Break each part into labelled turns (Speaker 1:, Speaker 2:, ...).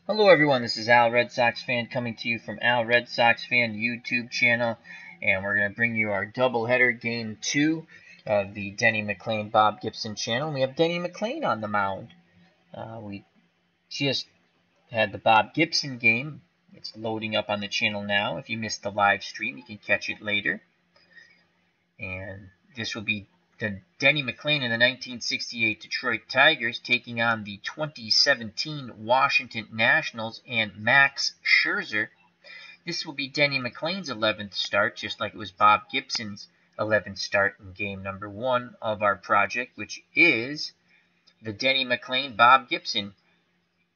Speaker 1: Hello everyone, this is Al Red Sox Fan coming to you from Al Red Sox Fan YouTube channel, and we're going to bring you our doubleheader Game 2 of the Denny McLain Bob Gibson channel. We have Denny McLain on the mound. We just had the Bob Gibson game. It's loading up on the channel now. If you missed the live stream, you can catch it later. And this will be the Denny McLain and the 1968 Detroit Tigers taking on the 2017 Washington Nationals and Max Scherzer. This will be Denny McLain's 11th start, just like it was Bob Gibson's 11th start in game number 1 of our project, which is the Denny McLain Bob Gibson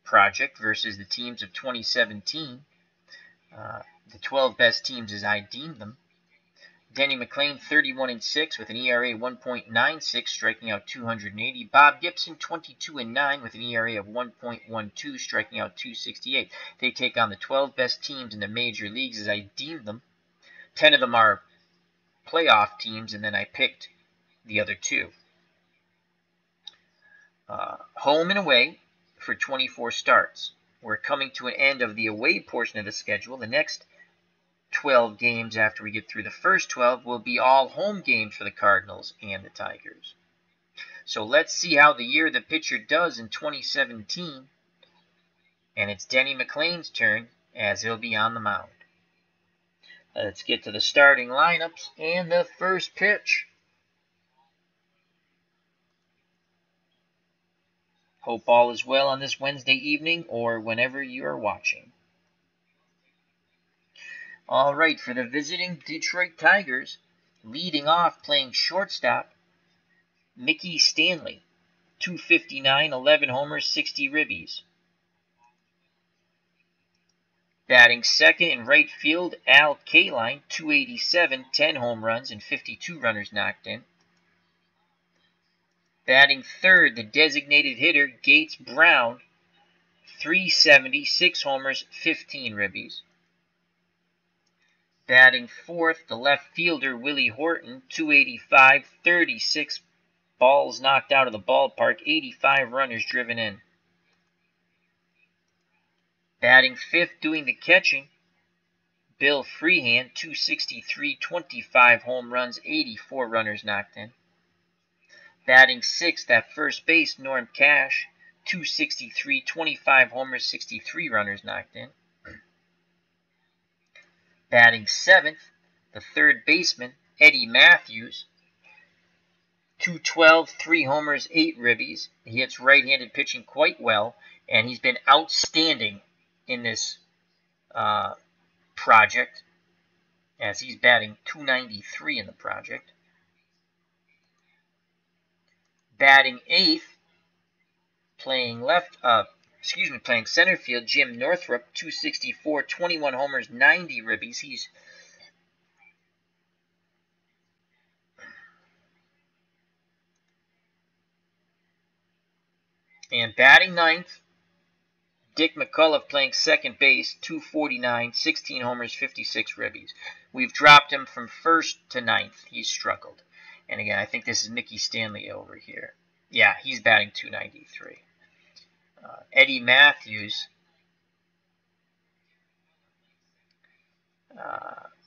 Speaker 1: project versus the teams of 2017. The 12 best teams as I deemed them. Denny McLain 31-6 with an ERA 1.96, striking out 280. Bob Gibson 22-9 with an ERA of 1.12, striking out 268. They take on the 12 best teams in the major leagues as I deemed them. 10 of them are playoff teams, and then I picked the other 2. Home and away for 24 starts. We're coming to an end of the away portion of the schedule. The next 12 games after we get through the first 12 will be all home games for the Cardinals and the Tigers. So let's see how the year the pitcher does in 2017. And it's Denny McLain's turn as he'll be on the mound. Let's get to the starting lineups and the first pitch. Hope all is well on this Wednesday evening or whenever you are watching. All right, for the visiting Detroit Tigers, leading off playing shortstop, Mickey Stanley, 259, 11 homers, 60 ribbies. Batting second in right field, Al Kaline, 287, 10 home runs, and 52 runners knocked in. Batting third, the designated hitter, Gates Brown, 370, 6 homers, 15 ribbies. Batting fourth, the left fielder, Willie Horton, 285, 36 balls knocked out of the ballpark, 85 runners driven in. Batting fifth, doing the catching, Bill Freehand, 263, 25 home runs, 84 runners knocked in. Batting sixth, at first base, Norm Cash, 263, 25 homers, 63 runners knocked in. Batting seventh, the third baseman, Eddie Matthews, 212, 3 homers, 8 ribbies. He hits right-handed pitching quite well, and he's been outstanding in this project, as he's batting 293 in the project. Batting eighth, playing center field, Jim Northrup, 264, 21 homers, 90 ribbies. And batting ninth, Dick McCullough playing second base, 249, 16 homers, 56 ribbies. We've dropped him from first to ninth. He's struggled. And again, I think this is Mickey Stanley over here. Yeah, he's batting 293. Eddie Matthews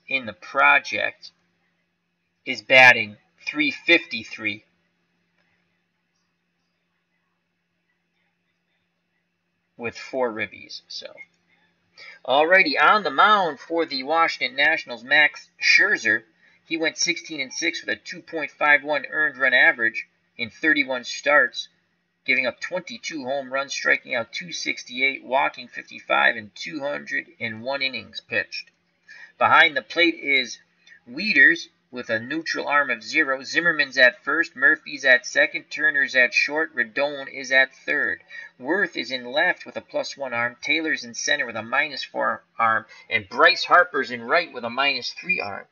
Speaker 1: in the project is batting 353. With 4 ribbies. So, alrighty, on the mound for the Washington Nationals, Max Scherzer. He went 16-6 with a 2.51 earned run average in 31 starts, giving up 22 home runs, striking out 268, walking 55, and 201 innings pitched. Behind the plate is Wieters with a neutral arm of 0. Zimmerman's at first, Murphy's at second, Turner's at short, Redone is at third. Worth is in left with a +1 arm, Taylor's in center with a -4 arm, and Bryce Harper's in right with a -3 arm.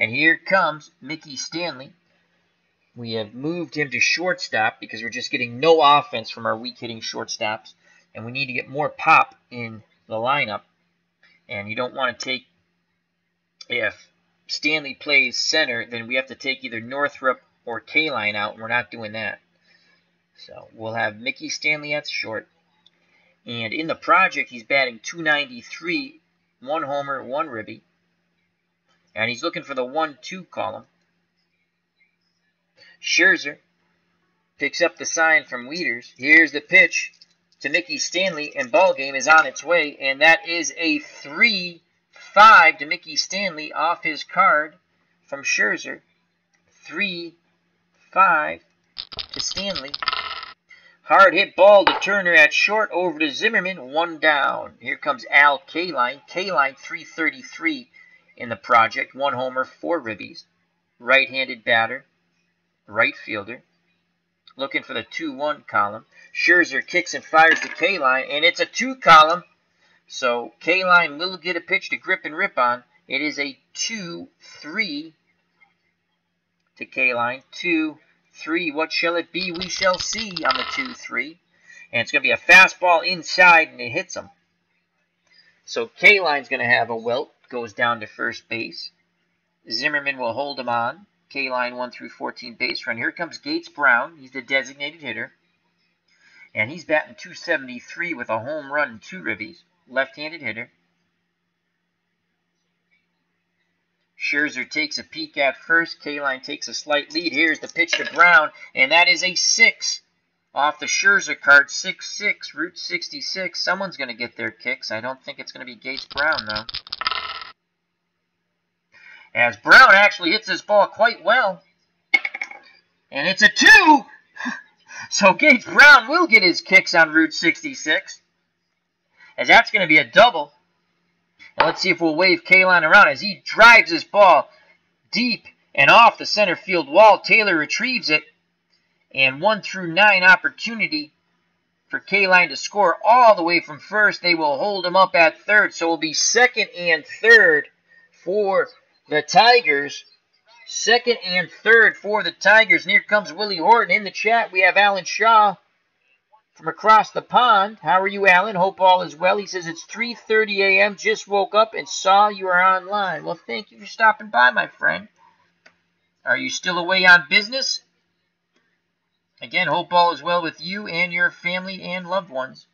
Speaker 1: And here comes Mickey Stanley. We have moved him to shortstop because we're just getting no offense from our weak-hitting shortstops, and we need to get more pop in the lineup. And you don't want to take, if Stanley plays center, then we have to take either Northrup or Kaline out, and we're not doing that. So we'll have Mickey Stanley at short. And in the project, he's batting .293, 1 homer, 1 ribby. And he's looking for the 1-2 column. Scherzer picks up the sign from Wieters. Here's the pitch to Mickey Stanley, and ball game is on its way. And that is a 3-5 to Mickey Stanley off his card from Scherzer. 3-5 to Stanley. Hard hit ball to Turner at short, over to Zimmerman, 1 down. Here comes Al Kaline. Kaline, .333 in the project, 1 homer, 4 ribbies. Right-handed batter, right fielder. Looking for the 2-1 column. Scherzer kicks and fires to Kaline, and it's a 2 column. So Kaline will get a pitch to grip and rip on. It is a 2-3 to Kaline. 2-3. What shall it be? We shall see on the 2-3. And it's going to be a fastball inside, and it hits him. So Kaline's going to have a wilt. Goes down to first base. Zimmerman will hold him on. Kaline 1 through 14 base run. Here comes Gates Brown. He's the designated hitter. And he's batting .273 with a home run and 2 ribbies. Left-handed hitter. Scherzer takes a peek at first. Kaline takes a slight lead. Here's the pitch to Brown, and that is a 6 off the Scherzer card. 6-6, Route 66. Someone's going to get their kicks. I don't think it's going to be Gates Brown, though. As Brown actually hits this ball quite well. And it's a 2! So Gates Brown will get his kicks on Route 66. As that's going to be a double. And let's see if we'll wave Kaline around as he drives this ball deep and off the center field wall. Taylor retrieves it. And 1 through 9 opportunity for Kaline to score all the way from first. They will hold him up at third. So it will be second and third for the Tigers. Second and third for the Tigers. And here comes Willie Horton. In the chat, we have Alan Shaw from across the pond. How are you, Alan? Hope all is well. He says it's 3:30 a.m. Just woke up and saw you are online. Well, thank you for stopping by, my friend. Are you still away on business? Again, hope all is well with you and your family and loved ones.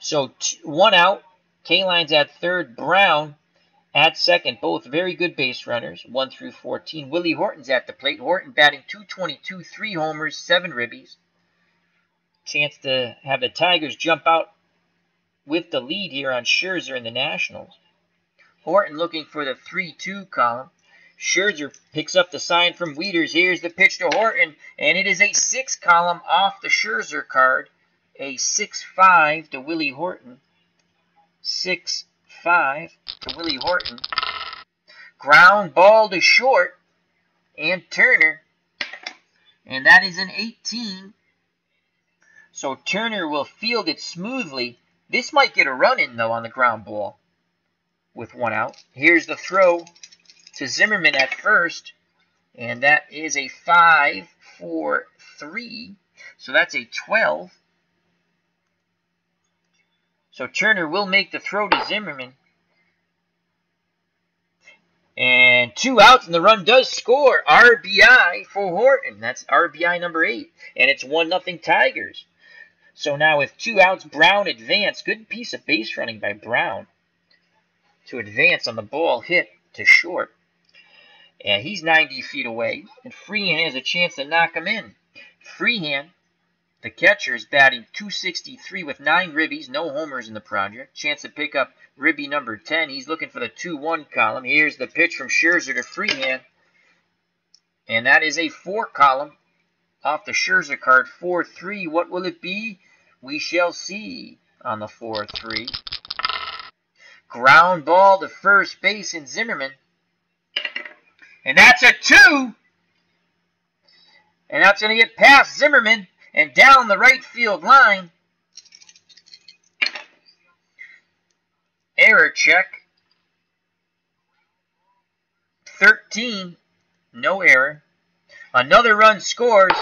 Speaker 1: So 1 out. Kaline's at third. Brown at second. Both very good base runners, 1 through 14. Willie Horton's at the plate. Horton batting .222, 3 homers, 7 ribbies. Chance to have the Tigers jump out with the lead here on Scherzer and the Nationals. Horton looking for the 3-2 column. Scherzer picks up the sign from Wieters. Here's the pitch to Horton, and it is a 6 column off the Scherzer card. A 6-5 to Willie Horton. 6-5 to Willie Horton. Ground ball to short, and Turner. And that is an 18. So Turner will field it smoothly. This might get a run in, though, on the ground ball with 1 out. Here's the throw to Zimmerman at first, and that is a 5-4-3. So that's a 12. So Turner will make the throw to Zimmerman. And 2 outs, and the run does score. RBI for Horton. That's RBI number 8. And it's 1-0 Tigers. So now with 2 outs, Brown advanced. Good piece of base running by Brown to advance on the ball hit to short. And he's 90 feet away. And Freehan has a chance to knock him in. Freehan, the catcher, is batting .263 with 9 ribbies. No homers in the project. Chance to pick up ribby number 10. He's looking for the 2-1 column. Here's the pitch from Scherzer to Freehan. And that is a 4 column off the Scherzer card. 4-3. What will it be? We shall see on the 4-3. Ground ball to first base in Zimmerman. And that's a 2. And that's going to get past Zimmerman and down the right field line. Error check. 13. No error. Another run scores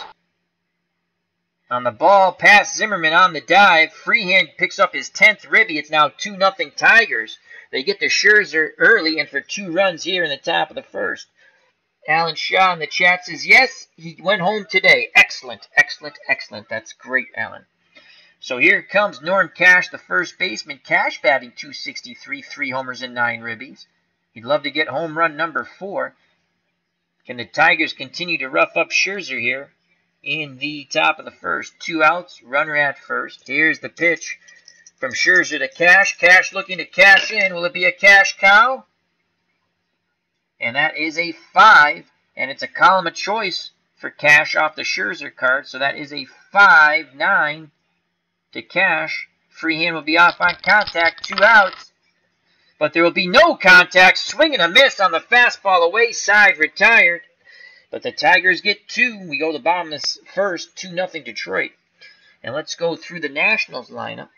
Speaker 1: on the ball past Zimmerman on the dive. Freehan picks up his 10th ribby. It's now 2-0 Tigers. They get to Scherzer early and for 2 runs here in the top of the first. Alan Shaw in the chat says, yes, he went home today. Excellent, excellent, excellent. That's great, Alan. So here comes Norm Cash, the first baseman. Cash batting .263, 3 homers and 9 ribbies. He'd love to get home run number 4. Can the Tigers continue to rough up Scherzer here in the top of the first? 2 outs, runner at first. Here's the pitch from Scherzer to Cash. Cash looking to cash in. Will it be a cash cow? And that is a 5, and it's a column of choice for Cash off the Scherzer card. So that is a 5-9 to Cash. Free hand will be off on contact, 2 outs. But there will be no contact. Swing and a miss on the fastball away side, retired. But the Tigers get 2. We go to the bottom of this first, 2-0 Detroit. And let's go through the Nationals lineup.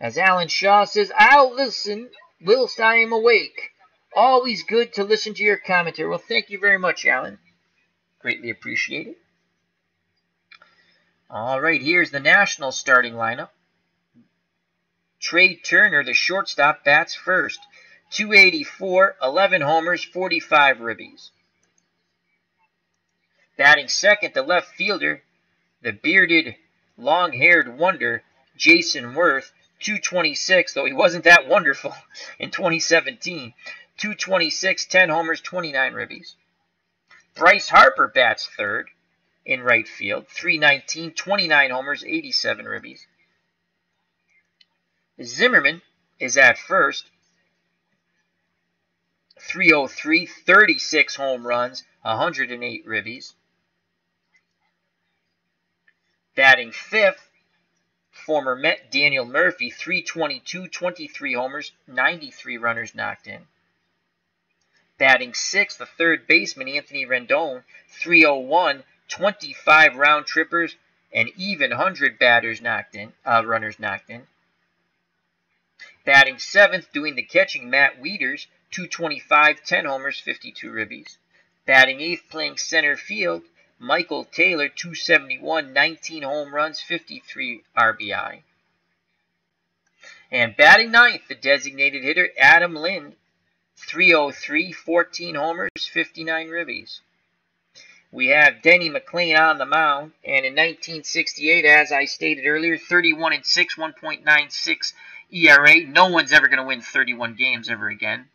Speaker 1: As Alan Shaw says, I'll listen whilst I am awake. Always good to listen to your commentary. Well, thank you very much, Alan. Greatly appreciated. All right, here's the Nationals starting lineup. Trey Turner, the shortstop, bats first. .284, 11 homers, 45 ribbies. Batting second, the left fielder, the bearded, long-haired wonder, Jason Worth. .226, though he wasn't that wonderful in 2017. .226, 10 homers, 29 ribbies. Bryce Harper bats third in right field. .319, 29 homers, 87 ribbies. Zimmerman is at first. .303, 36 home runs, 108 ribbies. Batting fifth, former Met Daniel Murphy, .322, 23 homers, 93 runners knocked in. Batting sixth, the third baseman, Anthony Rendon, .301, 25 round trippers, and even 100 runners knocked in. Batting seventh, doing the catching, Matt Wieters, .225, 10 homers, 52 ribbies. Batting eighth, playing center field, Michael Taylor, .271, 19 home runs, 53 RBI. And batting ninth, the designated hitter, Adam Lind, .303, 14 homers, 59 ribbies. We have Denny McLain on the mound, and in 1968, as I stated earlier, 31-6, 1.96 ERA. No one's ever going to win 31 games ever again.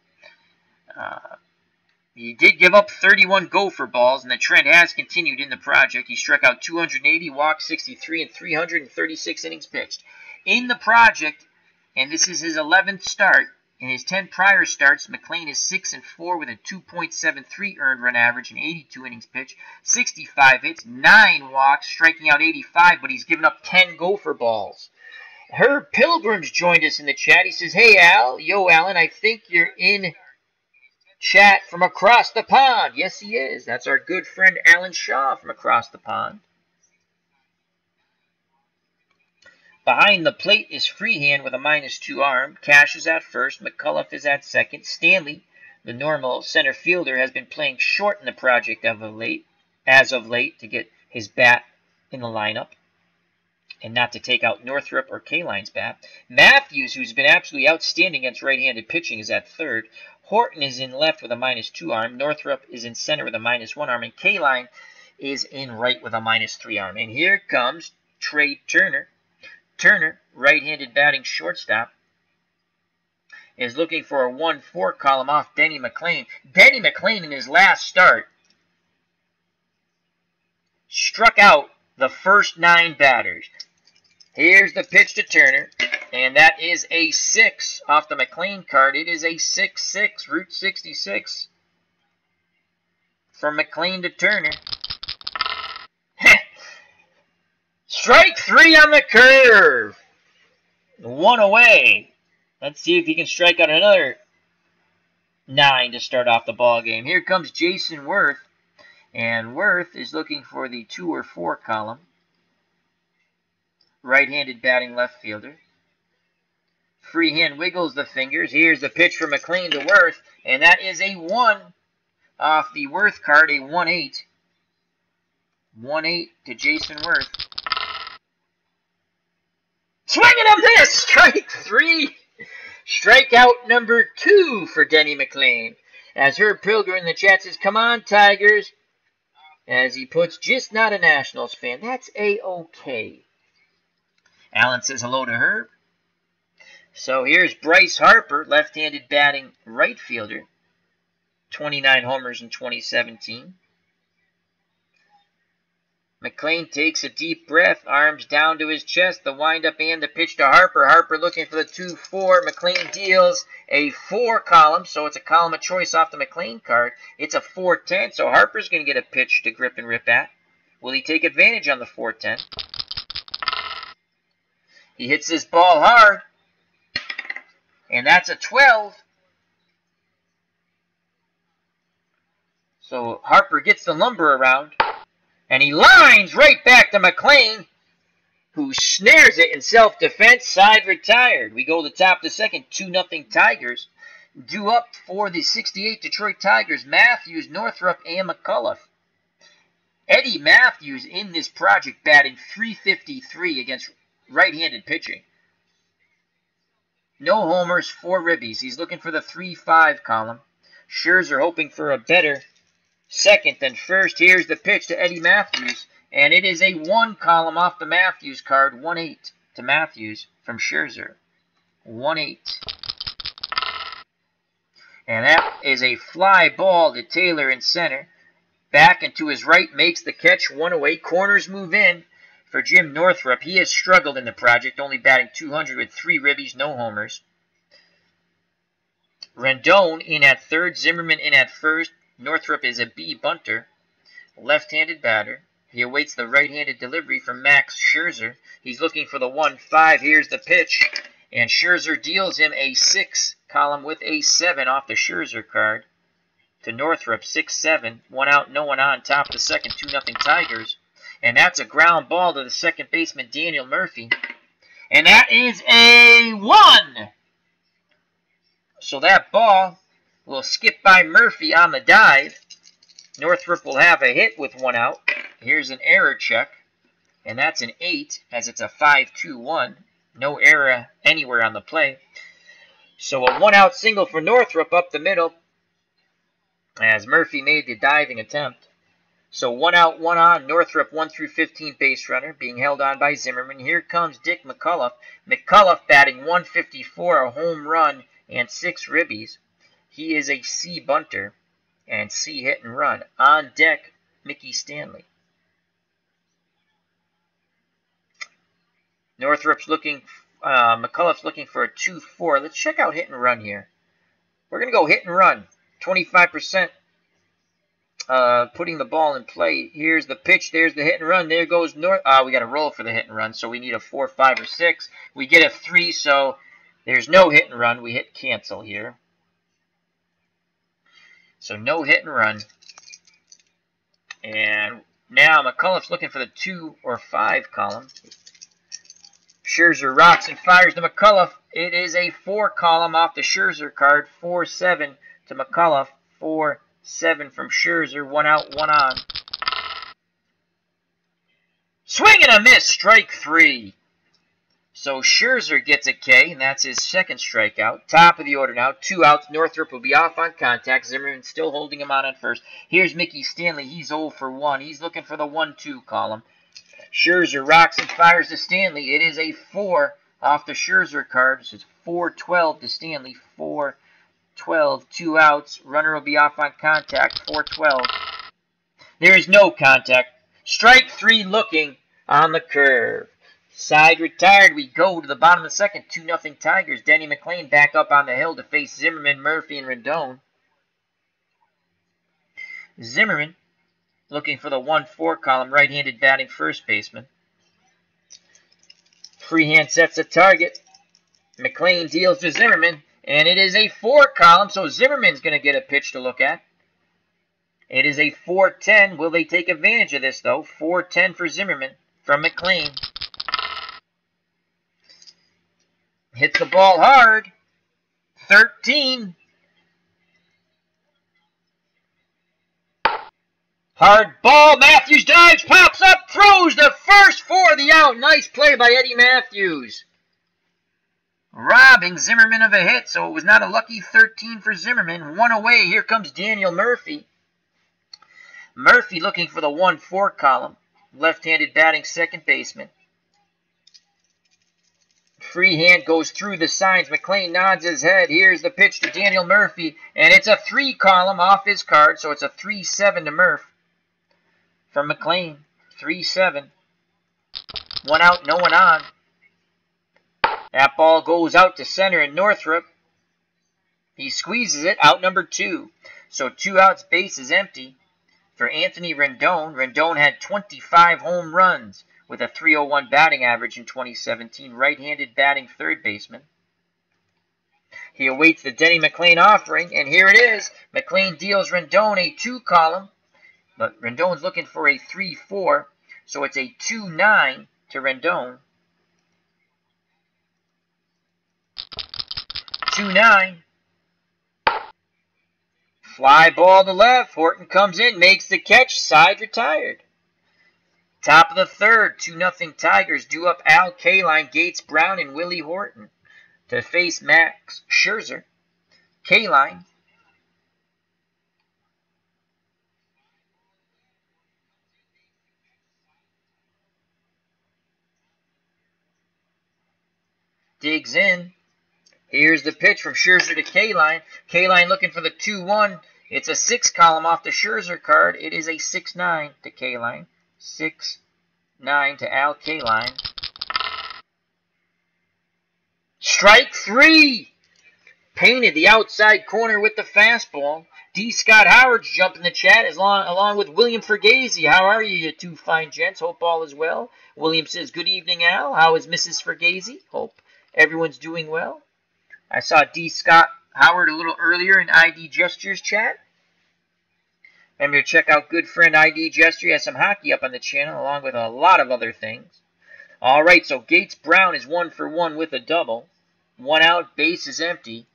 Speaker 1: He did give up 31 gopher balls, and the trend has continued in the project. He struck out 280, walked 63, and 336 innings pitched. In the project, and this is his 11th start, in his 10 prior starts, McLain is 6-4 with a 2.73 earned run average and 82 innings pitched, 65 hits, 9 walks, striking out 85, but he's given up 10 gopher balls. Herb Pilgrim's joined us in the chat. He says, hey, Al. Yo, Alan, I think you're in chat from across the pond. Yes, he is. That's our good friend Alan Shaw from across the pond. Behind the plate is Freehand with a -2 arm. Cash is at first. McCullough is at second. Stanley, the normal center fielder, has been playing short in the project as of late to get his bat in the lineup and not to take out Northrup or Kaline's bat. Matthews, who's been absolutely outstanding against right-handed pitching, is at third. Horton is in left with a -2 arm. Northrup is in center with a -1 arm. And Kaline is in right with a -3 arm. And here comes Trey Turner. Turner, right-handed batting shortstop, is looking for a 1-4 column off Denny McLain. Denny McLain in his last start struck out the first 9 batters. Here's the pitch to Turner, and that is a 6 off the McLain card. It is a 6-6, Route 66 from McLain to Turner. Strike 3 on the curve. 1 away. Let's see if he can strike out another 9 to start off the ball game. Here comes Jason Worth, and Worth is looking for the 2 or 4 column. Right-handed batting left fielder. Freehand wiggles the fingers. Here's the pitch from McLain to Worth, and that is a 1 off the Worth card, a 1-8. 1-8 to Jason Worth. Swing and a miss! Strike 3 Strikeout number 2 for Denny McLain. As Herb Pilger in the chat says, come on, Tigers. As he puts, just not a Nationals fan. That's A-OK. Alan says hello to Herb. So here's Bryce Harper, left-handed batting right fielder. 29 homers in 2017. McLain takes a deep breath, arms down to his chest, the windup and the pitch to Harper. Harper looking for the 2-4. McLain deals a 4 column, so it's a column of choice off the McLain card. It's a 4-10, so Harper's going to get a pitch to grip and rip at. Will he take advantage on the 4-10? He hits this ball hard, and that's a 12. So Harper gets the lumber around. And he lines right back to McLain, who snares it in self-defense. Side retired. We go to the top of the second. 2-0 Tigers. Due up for the 68 Detroit Tigers, Matthews, Northrup, and McCullough. Eddie Matthews in this project batting .353 against right-handed pitching. No homers, 4 ribbies. He's looking for the 3-5 column. Scherzer hoping for a better second than first. Here's the pitch to Eddie Matthews, and it is a 1 column off the Matthews card. 1-8 to Matthews from Scherzer. 1-8. And that is a fly ball to Taylor in center. Back and to his right, makes the catch. 1 away. Corners move in for Jim Northrup. He has struggled in the project, only batting .200 with 3 ribbies, no homers. Rendon in at third, Zimmerman in at first. Northrup is a B bunter, left-handed batter. He awaits the right-handed delivery from Max Scherzer. He's looking for the 1-5. Here's the pitch, and Scherzer deals him a 6 column with a 7 off the Scherzer card to Northrup. 6-7, 1 out, no one on. Top of the second, 2-0 Tigers, and that's a ground ball to the second baseman Daniel Murphy, and that is a 1. So that ball will skip by Murphy on the dive. Northrup will have a hit with 1 out. Here's an error check, and that's an 8, as it's a 5-2-1. No error anywhere on the play. So a 1-out single for Northrup up the middle, as Murphy made the diving attempt. So 1 out, 1 on. Northrup 1 through 15 base runner, being held on by Zimmerman. Here comes Dick McCullough. McCullough batting .154, a home run, and 6 ribbies. He is a C bunter and C hit and run. On deck, Mickey Stanley. Northrup's looking, McCullough's looking for a 2-4. Let's check out hit and run here. We're going to go hit and run. 25% putting the ball in play. Here's the pitch. There's the hit and run. There goes North. We got to roll for the hit and run, so we need a 4, 5, or 6. We get a 3, so there's no hit and run. We hit cancel here. So no hit and run. And now McCullough's looking for the 2 or 5 column. Scherzer rocks and fires to McCullough. It is a 4 column off the Scherzer card. 4-7 to McCullough. 4-7 from Scherzer. 1 out, 1 on. Swing and a miss. Strike 3. So Scherzer gets a K, and that's his second strikeout. Top of the order now. 2 outs. Northrup will be off on contact. Zimmerman still holding him on first. Here's Mickey Stanley. He's 0 for 1. He's looking for the 1-2 column. Scherzer rocks and fires to Stanley. It is a 4 off the Scherzer card. So it's 4-12 to Stanley. 4-12. 2 outs. Runner will be off on contact. 4-12. There is no contact. Strike 3 looking on the curve. Side retired. We go to the bottom of the second. 2-0 Tigers. Denny McLain back up on the hill to face Zimmerman, Murphy, and Rendon. Zimmerman looking for the 1-4 column. Right-handed batting first baseman. Freehand sets a target. McLain deals to Zimmerman. And it is a 4 column. So Zimmerman's going to get a pitch to look at. It is a 4-10. Will they take advantage of this, though? 4-10 for Zimmerman from McLain. Hits the ball hard. 13. Hard ball. Matthews dives, pops up, throws the first for the out. Nice play by Eddie Matthews. robbing Zimmerman of a hit, so it was not a lucky 13 for Zimmerman. One away. Here comes Daniel Murphy. Murphy looking for the 1-4 column. Left-handed batting second baseman. Freehand goes through the signs. McLain nods his head. Here's the pitch to Daniel Murphy, and it's a 3 column off his card, so it's a 3-7 to Murph. From McLain, 3-7. 1 out, no one on. That ball goes out to center and Northrup. He squeezes it, out number 2. So 2 outs, base is empty for Anthony Rendon. Rendon had 25 home runs with a .301 batting average in 2017. Right-handed batting third baseman. He awaits the Denny McLain offering, and here it is. McLain deals Rendon a 2 column, but Rendon's looking for a 3-4, so it's a 2-9 to Rendon. 2-9. Fly ball to left. Horton comes in, makes the catch. Side retired. Top of the third, 2-0 Tigers. Due up Al Kaline, Gates Brown, and Willie Horton to face Max Scherzer. Kaline. Digs in. Here's the pitch from Scherzer to Kaline. Kaline looking for the 2-1. It's a 6 column off the Scherzer card. It is a 6-9 to Kaline. 6-9 to Al Kaline. Strike 3. Painted the outside corner with the fastball. D. Scott Howard's jumping the chat along with William Fergazzi. How are you two fine gents? Hope all is well. William says, good evening, Al. How is Mrs. Fergazzi? Hope everyone's doing well. I saw D. Scott Howard a little earlier in ID Gestures chat. Remember to check out good friend ID Gesture. He has some hockey up on the channel along with a lot of other things. All right, so Gates Brown is 1 for 1 with a double. 1 out, base is empty.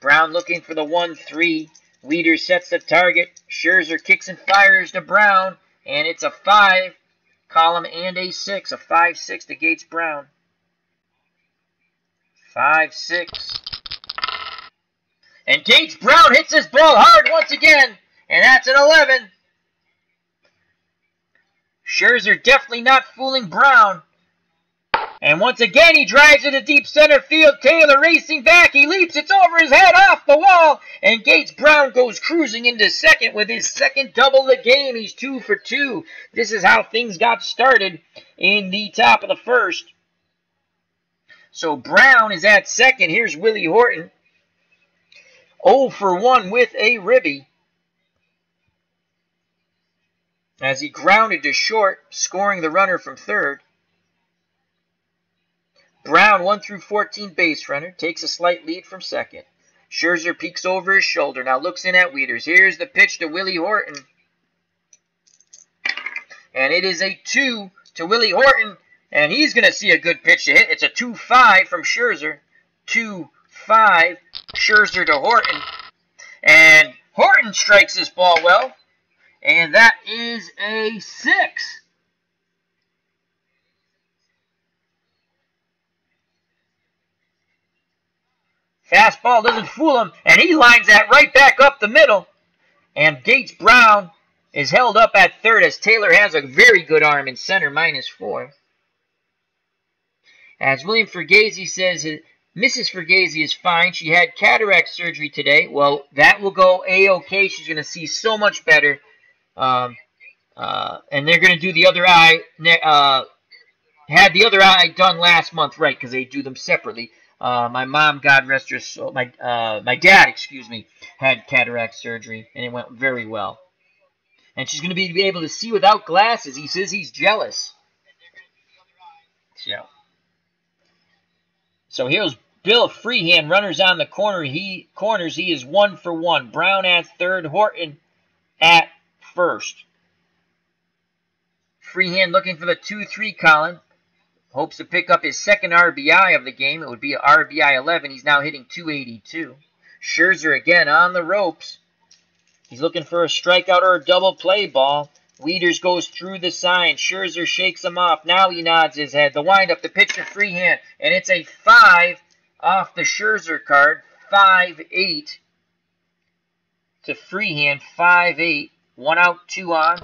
Speaker 1: Brown looking for the 1-3. Weeder sets the target. Scherzer kicks and fires to Brown, and it's a 5 column and a 6. A 5-6 to Gates Brown. 5-6. And Gates Brown hits this ball hard once again, and that's an 11. Scherzer definitely not fooling Brown. And once again, he drives it to deep center field. Taylor racing back. He leaps. It's over his head off the wall. And Gates Brown goes cruising into second with his second double of the game. He's 2 for 2. This is how things got started in the top of the first. So Brown is at second. Here's Willie Horton. 0 for 1 with a ribby. As he grounded to short, scoring the runner from third. Brown, 1 through 14 base runner, takes a slight lead from second. Scherzer peeks over his shoulder, now looks in at Wieters. Here's the pitch to Willie Horton. And it is a 2 to Willie Horton, and he's going to see a good pitch to hit. It's a 2-5 from Scherzer. 2-5, Scherzer to Horton. And Horton strikes this ball well, and that is a 6. Fastball doesn't fool him, and he lines that right back up the middle. And Gates Brown is held up at third as Taylor has a very good arm in center, -4. As William Fergazzi says, Mrs. Fergazzi is fine. She had cataract surgery today. Well, that will go A-OK. She's going to see so much better. And they're going to do the other eye. Had the other eye done last month, right, because they do them separately. My mom, God rest her soul, my dad, excuse me, had cataract surgery, and it went very well. And she's going to be able to see without glasses. He says he's jealous. So here's Bill Freehand, runners on the corners. He is 1 for 1. Brown at third, Horton at first. Freehand looking for the 2-3 column. Hopes to pick up his second RBI of the game. It would be an RBI 11. He's now hitting .282. Scherzer again on the ropes. He's looking for a strikeout or a double play ball. Wieters goes through the sign. Scherzer shakes him off. Now he nods his head. The windup, the pitch to Freehand. And it's a 5 Off the Scherzer card, 5-8 to Freehand, 5-8. 1 out, 2 on.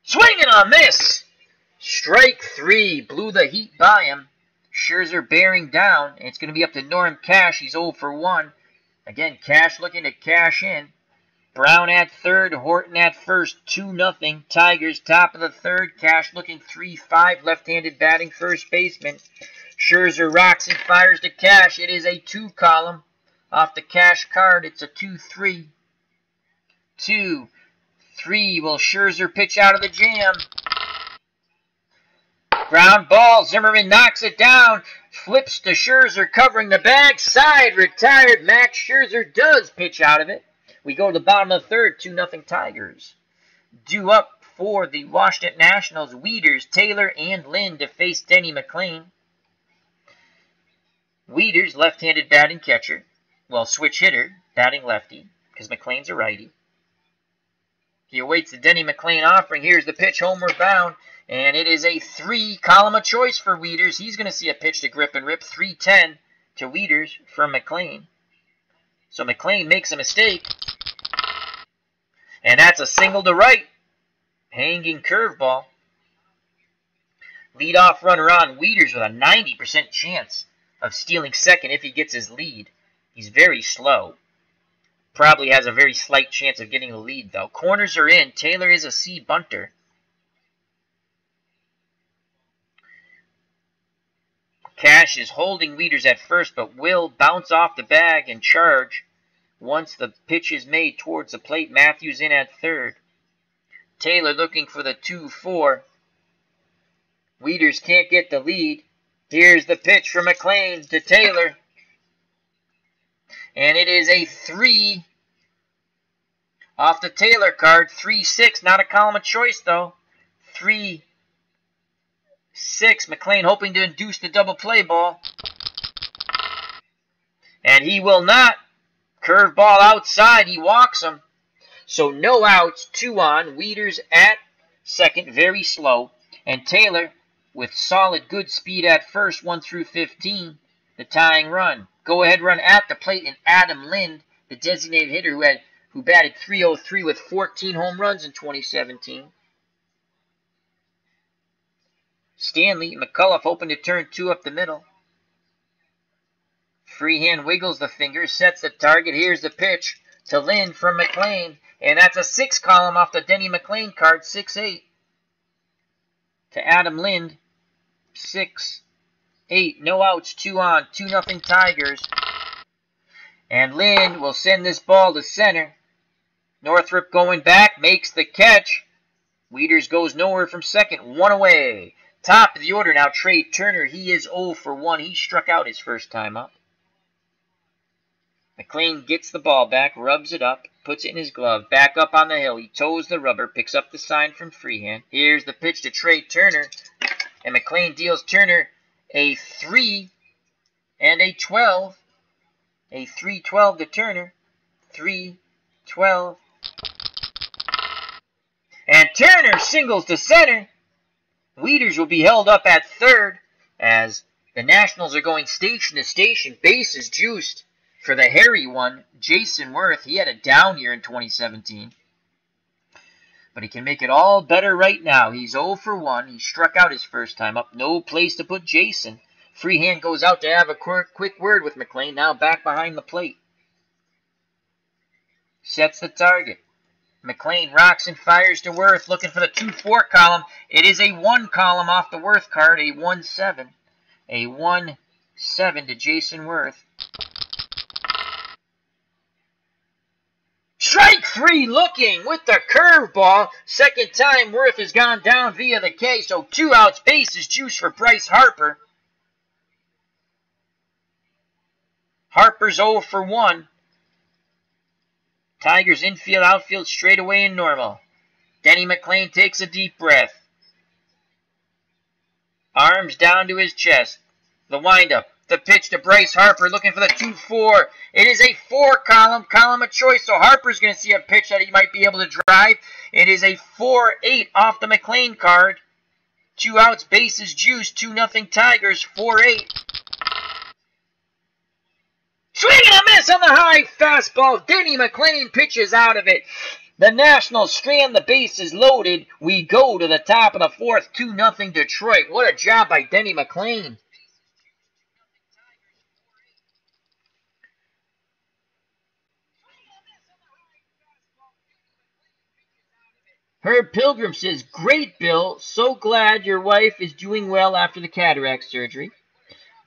Speaker 1: Swing and a miss! Strike 3. Blew the heat by him. Scherzer bearing down. And it's going to be up to Norm Cash. He's 0 for 1. Again, Cash looking to cash in. Brown at third. Horton at first. 2-0. Tigers top of the third. Cash looking 3-5. Left-handed batting first baseman. Scherzer rocks and fires to Cash. It is a 2 column. Off the Cash card, it's a 2-3. 2-3. Will Scherzer pitch out of the jam? Ground ball. Zimmerman knocks it down. Flips to Scherzer, covering the bag. Side retired. Max Scherzer does pitch out of it. We go to the bottom of the third. 2-0 Tigers. Due up for the Washington Nationals. Wieters, Taylor, and Lind to face Denny McLain. Wieters, left-handed batting catcher. Well, switch hitter, batting lefty, because McLain's a righty. He awaits the Denny McLain offering. Here's the pitch, homeward bound, and it is a 3 column of choice for Wieters. He's going to see a pitch to grip and rip. 3-10 to Wieters from McLain. So McLain makes a mistake, and that's a single to right. Hanging curveball. Leadoff runner on. Wieters with a 90% chance of stealing second if he gets his lead. He's very slow. Probably has a very slight chance of getting the lead, though. Corners are in. Taylor is a C bunter. Cash is holding Wieters at first, but will bounce off the bag and charge once the pitch is made towards the plate. Matthews in at third. Taylor looking for the 2-4. Wieters can't get the lead. Here's the pitch from McLain to Taylor. And it is a 3 off the Taylor card. 3-6. Not a column of choice, though. 3-6. McLain hoping to induce the double play ball. And he will not. Curveball outside. He walks him. So no outs. 2 on. Wieters at second. Very slow. And Taylor with solid good speed at first. 1 through 15. The tying run. Go-ahead run at the plate, and Adam Lind, the designated hitter who batted .303 with 14 home runs in 2017. Stanley, McCullough hoping to turn 2 up the middle. Freehand wiggles the finger, sets the target. Here's the pitch to Lind from McLain, and that's a 6 column off the Denny McLain card, 6-8. To Adam Lind, 6-8. No outs, 2 on, 2-0 Tigers. And Lind will send this ball to center. Northrup going back, makes the catch. Wieters goes nowhere from second, 1 away. Top of the order now, Trey Turner. He is 0 for 1. He struck out his first time up. McLain gets the ball back, rubs it up, puts it in his glove. Back up on the hill. He toes the rubber, picks up the sign from Freehand. Here's the pitch to Trey Turner. And McLain deals Turner a 3 and a 12. A 3-12 to Turner. 3-12. And Turner singles to center. Wieters will be held up at third as the Nationals are going station to station. Bases juiced for the hairy one, Jason Worth. He had a down year in 2017. But he can make it all better right now. He's 0 for 1. He struck out his first time up. No place to put Jason. Freehand goes out to have a quick word with McLain. Now back behind the plate. Sets the target. McLain rocks and fires to Worth, looking for the 2-4 column. It is a 1 column off the Worth card, a 1-7. A 1-7 to Jason Worth. Strike 3 looking with the curveball. Second time Worth has gone down via the K, so 2 outs, bases juice for Bryce Harper. Harper's 0 for 1. Tigers infield, outfield, straight away in normal. Denny McLain takes a deep breath. Arms down to his chest. The windup. The pitch to Bryce Harper looking for the 2-4. It is a 4 column of choice, so Harper's going to see a pitch that he might be able to drive. It is a 4-8 off the McLain card. 2 outs, bases juiced, 2-0 Tigers, 4-8. Swing and a miss on the high fastball. Denny McLain pitches out of it. The Nationals strand the bases loaded. We go to the top of the 4th, 2-0 Detroit. What a job by Denny McLain. Herb Pilgrim says, great, Bill. So glad your wife is doing well after the cataract surgery.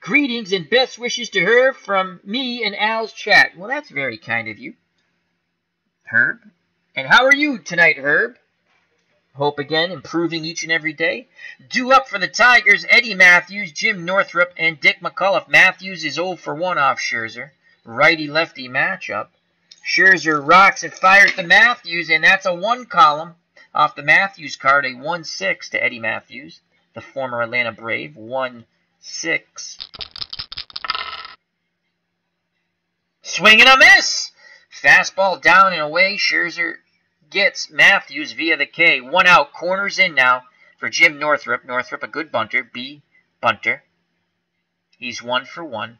Speaker 1: Greetings and best wishes to her from me and Al's chat. Well, that's very kind of you, Herb. And how are you tonight, Herb? Hope again, improving each and every day. Due up for the Tigers, Eddie Matthews, Jim Northrup, and Dick McCullough. Matthews is 0 for 1 off Scherzer. Righty-lefty matchup. Scherzer rocks and fires to Matthews, and that's a 1 column. Off the Matthews card, a 1-6 to Eddie Matthews, the former Atlanta Brave. 1-6. Swing and a miss! Fastball down and away. Scherzer gets Matthews via the K. 1 out. Corners in now for Jim Northrup. Northrup, a good bunter. B. Bunter. He's 1 for 1.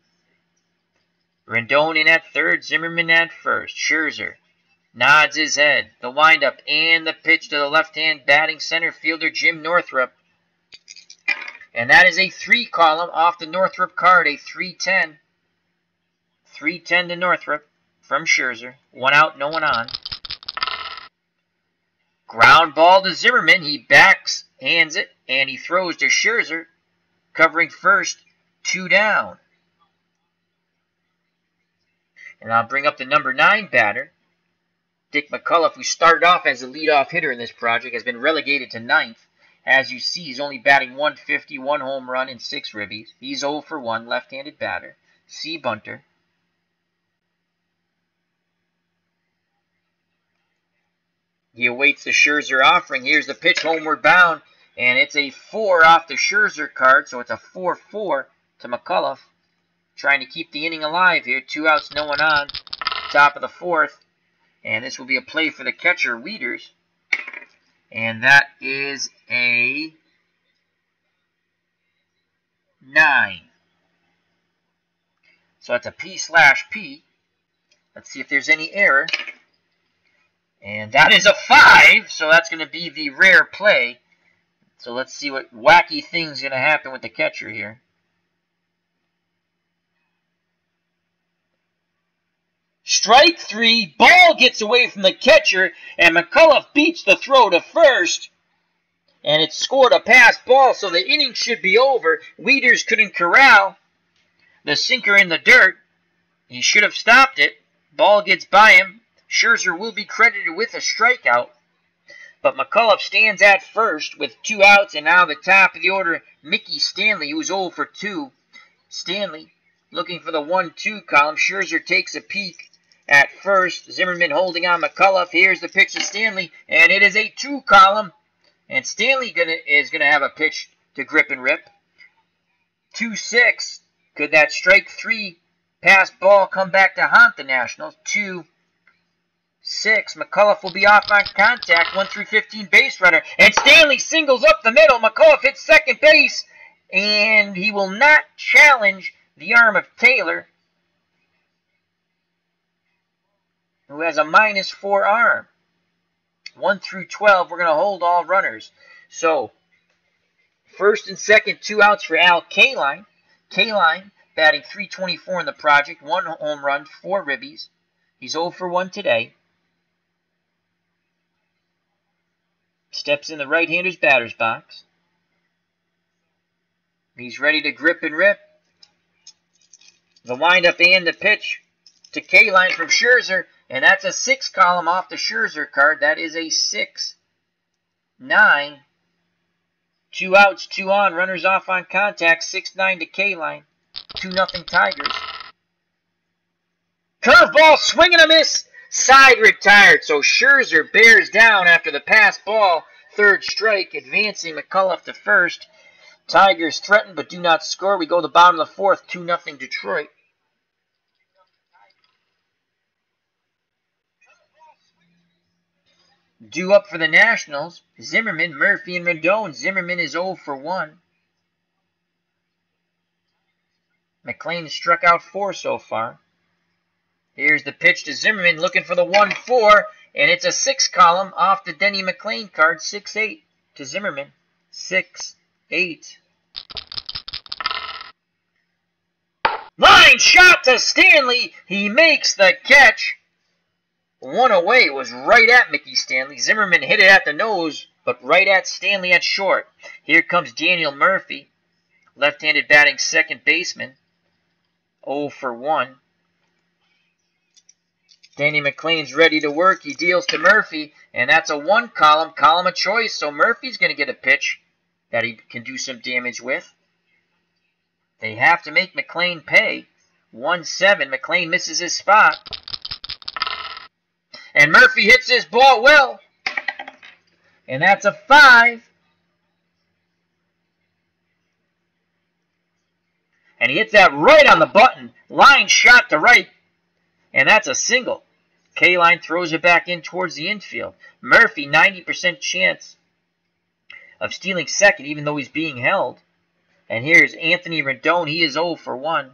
Speaker 1: Rendon in at third. Zimmerman at first. Scherzer nods his head. The windup and the pitch to the left-hand batting center fielder Jim Northrup. And that is a 3 column off the Northrup card. A 3-10. 3-10 to Northrup from Scherzer. 1 out, no one on. Ground ball to Zimmerman. He backs, hands it, and he throws to Scherzer, covering first, 2 down. And I'll bring up the number 9 batter. Dick McCullough, who started off as a leadoff hitter in this project, has been relegated to 9th. As you see, he's only batting 150, 1 home run, and 6 ribbies. He's 0 for 1, left-handed batter. C. Bunter. He awaits the Scherzer offering. Here's the pitch, homeward bound, and it's a 4 off the Scherzer card, so it's a 4-4 to McCullough. Trying to keep the inning alive here. 2 outs, no one on. Top of the 4th. And this will be a play for the catcher, Wieters. And that is a 9. So that's a P/P. Let's see if there's any error. And that is a 5, so that's going to be the rare play. So let's see what wacky thing's going to happen with the catcher here. Strike 3, ball gets away from the catcher, and McCullough beats the throw to first. And it scored a pass ball, so the inning should be over. Wieters couldn't corral the sinker in the dirt. He should have stopped it. Ball gets by him. Scherzer will be credited with a strikeout. But McCullough stands at first with 2 outs, and now the top of the order, Mickey Stanley, who's 0 for 2. Stanley looking for the 1-2 column. Scherzer takes a peek at first. Zimmerman holding on McCullough. Here's the pitch to Stanley, and it is a 2 column. And Stanley is going to have a pitch to grip and rip. 2-6. Could that strike 3 pass ball come back to haunt the Nationals? 2-6. McCullough will be off on contact. 1-15 base runner. And Stanley singles up the middle. McCullough hits second base. And he will not challenge the arm of Taylor, who has a -4 arm. 1-12, we're going to hold all runners. So, first and second, 2 outs for Al Kaline. Kaline batting .324 in the project. 1 home run, 4 ribbies. He's 0 for 1 today. Steps in the right-hander's batter's box. He's ready to grip and rip. The windup and the pitch to Kaline from Scherzer. And that's a 6 column off the Scherzer card. That is a 6-9. 2 outs, 2 on. Runners off on contact. 6-9 to Kaline. 2-0 Tigers. Curveball, swing and a miss. Side retired. So Scherzer bears down after the pass ball. 3rd strike, advancing McCullough to first. Tigers threaten but do not score. We go to the bottom of the 4th. 2-0 Detroit. Due up for the Nationals, Zimmerman, Murphy, and Rendon. Zimmerman is 0 for 1. McLain struck out 4 so far. Here's the pitch to Zimmerman, looking for the 1-4, and it's a 6 column off the Denny McLain card, 6-8 to Zimmerman, 6-8. Line shot to Stanley. He makes the catch. One away. It was right at Mickey Stanley. Zimmerman hit it at the nose, but right at Stanley at short. Here comes Daniel Murphy, left-handed batting second baseman, 0 for 1. Denny McLain's ready to work. He deals to Murphy, and that's a 1 column of choice. So Murphy's going to get a pitch that he can do some damage with. They have to make McLain pay. 1-7. McLain misses his spot. And Murphy hits this ball well. And that's a 5. And he hits that right on the button. Line shot to right. And that's a single. K-Line throws it back in towards the infield. Murphy, 90% chance of stealing second, even though he's being held. And here's Anthony Rendon. He is 0 for 1.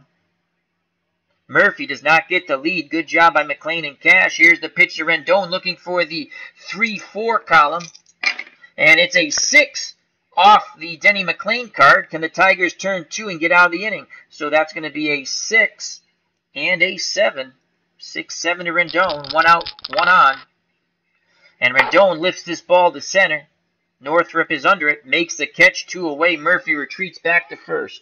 Speaker 1: Murphy does not get the lead. Good job by McLain and Cash. Here's the pitch to Rendon, looking for the 3-4 column. And it's a 6 off the Denny McLain card. Can the Tigers turn 2 and get out of the inning? So that's going to be a 6 and a 7. 6-7 to Rendon. 1 out, 1 on. And Rendon lifts this ball to center. Northrup is under it, makes the catch, 2 away. Murphy retreats back to first.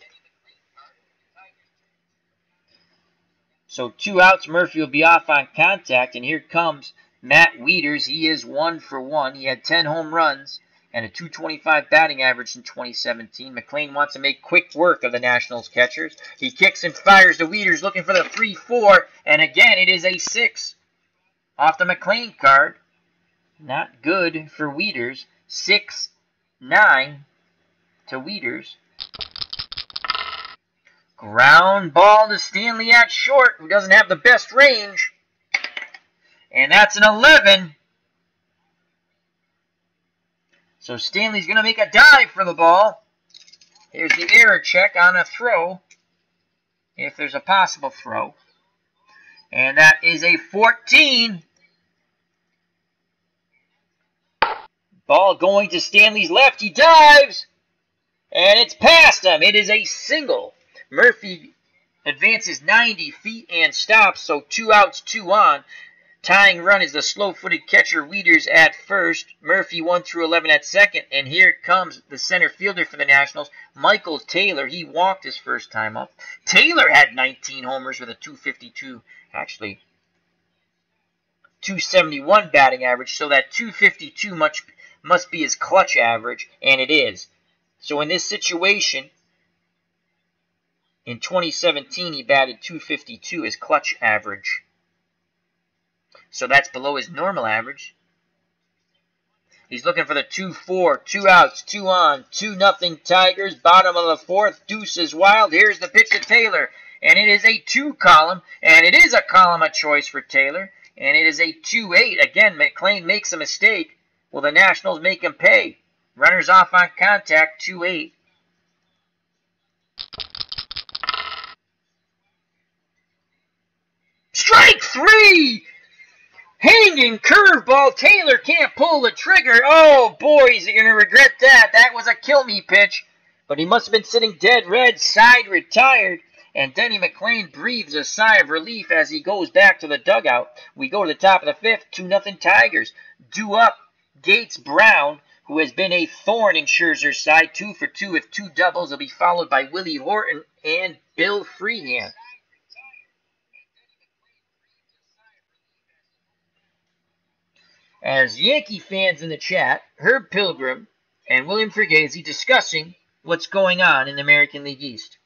Speaker 1: So 2 outs, Murphy will be off on contact, and here comes Matt Wieters. He is 1 for 1. He had 10 home runs and a .225 batting average in 2017. McLain wants to make quick work of the Nationals catchers. He kicks and fires to Wieters, looking for the 3-4, and again it is a 6 off the McLain card. Not good for Wieters. 6-9 to Wieters. Ground ball to Stanley at short, who doesn't have the best range. And that's an 11. So Stanley's going to make a dive for the ball. Here's the error check on a throw, if there's a possible throw. And that is a 14. Ball going to Stanley's left. He dives. And it's past him. It is a single. Murphy advances 90 feet and stops. So 2 outs, 2 on. Tying run is the slow-footed catcher Wieters at first. Murphy 1 through 11 at second. And here comes the center fielder for the Nationals, Michael Taylor. He walked his first time up. Taylor had 19 homers with a .252. Actually, .271 batting average. So that .252 must be his clutch average, and it is. So in this situation, in 2017, he batted .252, his clutch average. So that's below his normal average. He's looking for the 2-4, 2 outs, 2 on, 2-0 Tigers, bottom of the 4th, deuces wild. Here's the pitch to Taylor, and it is a 2 column, and it is a column of choice for Taylor, and it is a 2-8. Again, McLain makes a mistake. Will the Nationals make him pay? Runners off on contact, 2-8. Strike 3! Hanging curveball. Taylor can't pull the trigger. Oh, boys, you're going to regret that. That was a kill-me pitch. But he must have been sitting dead red, side retired. And Denny McLain breathes a sigh of relief as he goes back to the dugout. We go to the top of the 5th, 2-0 Tigers. Due up, Gates Brown, who has been a thorn in Scherzer's side, 2 for 2 with 2 doubles. He'll be followed by Willie Horton and Bill Freehand. As Yankee fans in the chat, Herb Pilgrim and William Freguesi discussing what's going on in the American League East.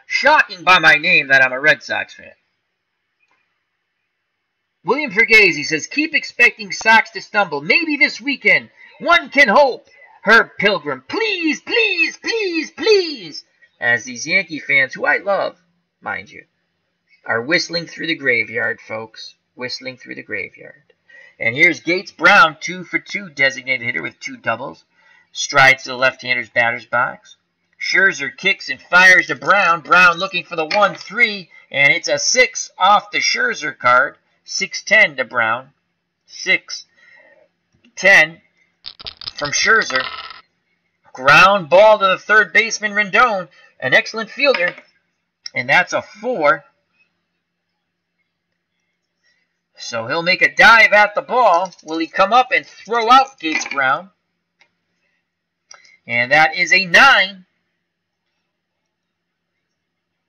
Speaker 1: Shocking by my name that I'm a Red Sox fan. William Freguesi says, keep expecting Sox to stumble. Maybe this weekend. One can hope. Herb Pilgrim, please, please, please, please. As these Yankee fans, who I love, mind you, are whistling through the graveyard, folks. Whistling through the graveyard. And here's Gates Brown, 2 for 2, designated hitter with 2 doubles. Strides to the left-hander's batter's box. Scherzer kicks and fires to Brown. Brown looking for the 1-3, and it's a 6 off the Scherzer card. 6-10 to Brown. 6-10 from Scherzer. Ground ball to the third baseman, Rendon, an excellent fielder, and that's a 4. So he'll make a dive at the ball. Will he come up and throw out Gates Brown? And that is a 9.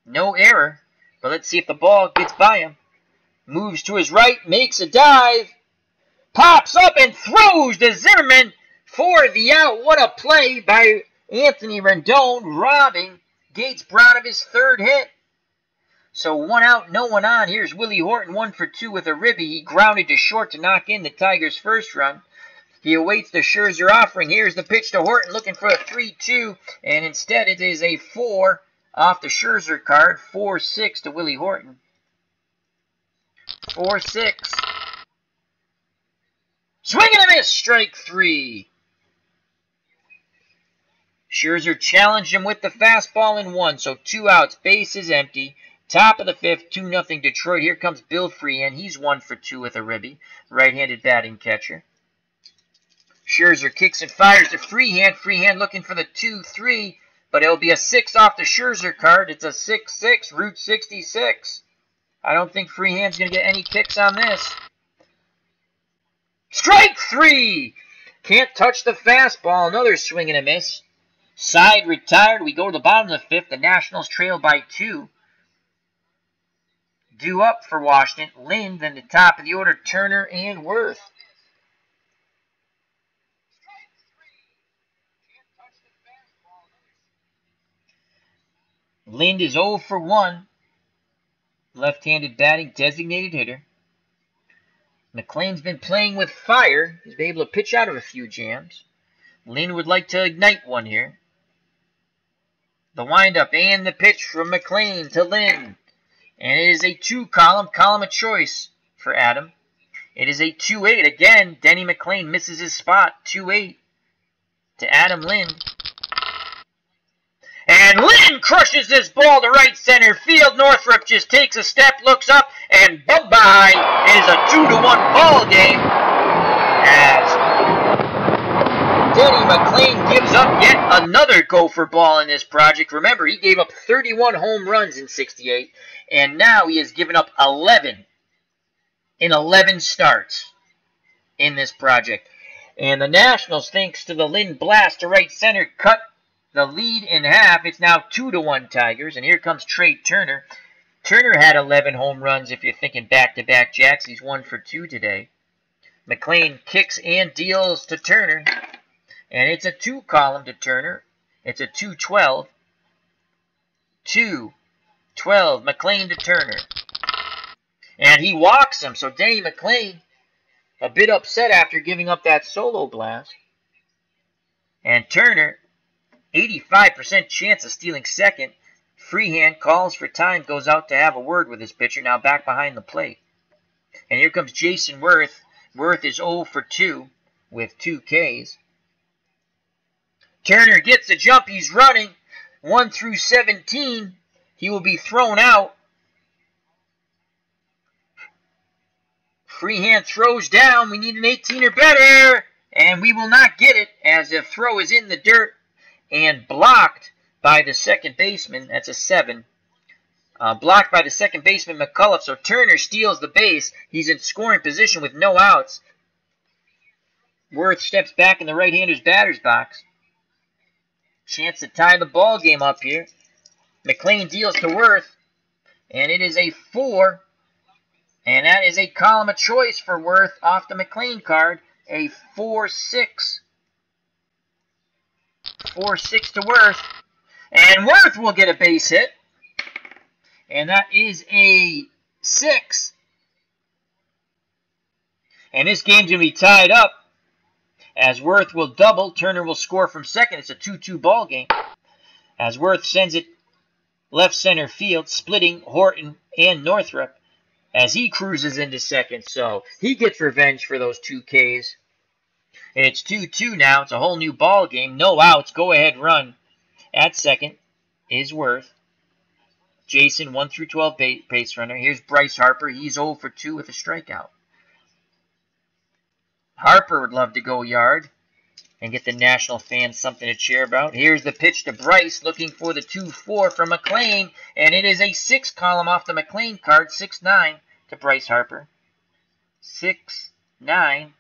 Speaker 1: No error. But let's see if the ball gets by him. Moves to his right, makes a dive. Pops up and throws to Zimmerman for the out. What a play by Anthony Rendon, robbing Gates Brown of his 3rd hit. So 1 out, no one on. Here's Willie Horton, 1 for 2 with a ribby. He grounded to short to knock in the Tigers' first run. He awaits the Scherzer offering. Here's the pitch to Horton, looking for a 3-2, and instead it is a 4 off the Scherzer card. 4-6 to Willie Horton. 4-6. Swing and a miss, strike 3. Scherzer challenged him with the fastball and 1, so 2 outs, base is empty. Top of the 5th, 2-0 Detroit. Here comes Bill Freehan. He's 1 for 2 with a ribby. Right-handed batting catcher. Scherzer kicks and fires to Freehan. Freehan looking for the 2-3, but it'll be a 6 off the Scherzer card. It's a 6-6, Route 66. I don't think Freehan's going to get any kicks on this. Strike 3! Can't touch the fastball. Another swing and a miss. Side retired. We go to the bottom of the 5th. The Nationals trail by 2. Due up for Washington, Lind, then the top of the order, Turner and Worth. Lind is 0 for 1. Left-handed batting, designated hitter. McLain's been playing with fire. He's been able to pitch out of a few jams. Lind would like to ignite one here. The windup and the pitch from McLain to Lind. And it is a 2-column, column of choice for Adam. It is a 2-8. Again, Denny McLain misses his spot. 2-8 to Adam Lind. And Lind crushes this ball to right center field. Northrup just takes a step, looks up, and bye-bye. It is a 2-1 ball game as Denny McLain gives up yet another gopher ball in this project. Remember, he gave up 31 home runs in 68. And now he has given up 11 in 11 starts in this project. And the Nationals, thanks to the Lind blast to right center, cut the lead in half. It's now 2-1 Tigers. And here comes Trey Turner. Turner had 11 home runs if you're thinking back-to-back jacks. He's 1 for 2 today. McLain kicks and deals to Turner. And it's a 2-column to Turner. It's a 2-12. 2-12, McLain to Turner. And he walks him. So Denny McLain, a bit upset after giving up that solo blast. And Turner, 85% chance of stealing second. Freehan calls for time, goes out to have a word with his pitcher, now back behind the plate. And here comes Jason Worth. Worth is 0 for 2 with 2 Ks. Turner gets the jump. He's running. 1 through 17. He will be thrown out. Freehan throws down. We need an 18 or better. And we will not get it as the throw is in the dirt and blocked by the second baseman. That's a 7. Blocked by the second baseman, McCullough. So Turner steals the base. He's in scoring position with no outs. Worth steps back in the right-hander's batter's box. Chance to tie the ball game up here. McLain deals to Worth. And it is a 4. And that is a column of choice for Worth off the McLain card. A 4-6. 4-6 to Worth. And Worth will get a base hit. And that is a 6. And this game's going to be tied up as Worth will double. Turner will score from second. It's a 2-2 ball game. As Worth sends it left center field, splitting Horton and Northrup. as he cruises into second. So he gets revenge for those 2 Ks. And it's 2-2 now. It's a whole new ball game. No outs. Go ahead run at second is Worth. Jason, 1 through 12 base runner. Here's Bryce Harper. He's 0 for 2 with a strikeout. Harper would love to go yard and get the national fans something to cheer about. Here's the pitch to Bryce, looking for the 2-4 from McLain, and it is a 6 column off the McLain card, 6-9 to Bryce Harper. 6-9